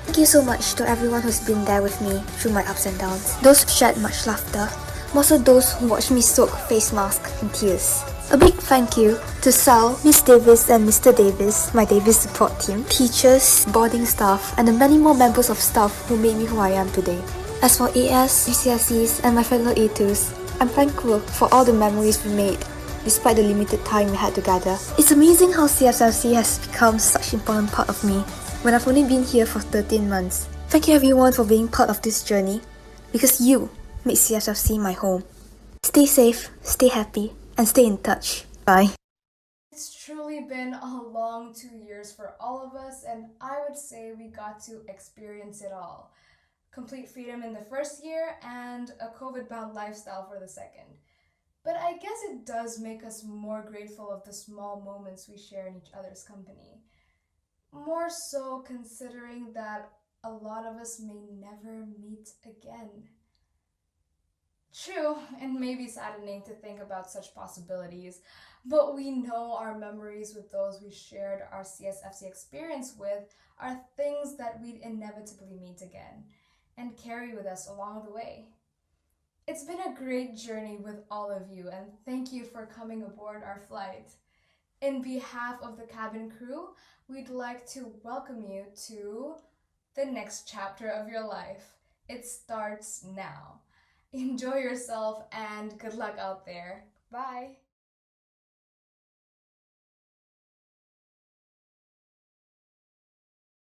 Thank you so much to everyone who's been there with me through my ups and downs. Those who shared much laughter, more so those who watched me soak face mask in tears. A big thank you to Sal, Miss Davis and Mr. Davis, my Davis support team, teachers, boarding staff, and the many more members of staff who made me who I am today. As for AS, GCSEs, and my fellow A2s, I'm thankful for all the memories we made, despite the limited time we had together. It's amazing how CSFC has become such an important part of me when I've only been here for 13 months. Thank you everyone for being part of this journey, because you make CSFC my home. Stay safe, stay happy, and stay in touch. Bye.
It's truly been a long 2 years for all of us, and I would say we got to experience it all. Complete freedom in the first year and a COVID-bound lifestyle for the second. But I guess it does make us more grateful of the small moments we share in each other's company. More so considering that a lot of us may never meet again. True, it may be saddening to think about such possibilities, but we know our memories with those we shared our CSFC experience with are things that we'd inevitably meet again and carry with us along the way. It's been a great journey with all of you, and thank you for coming aboard our flight. In behalf of the cabin crew, we'd like to welcome you to the next chapter of your life. It starts now. Enjoy yourself and good luck out there. Bye.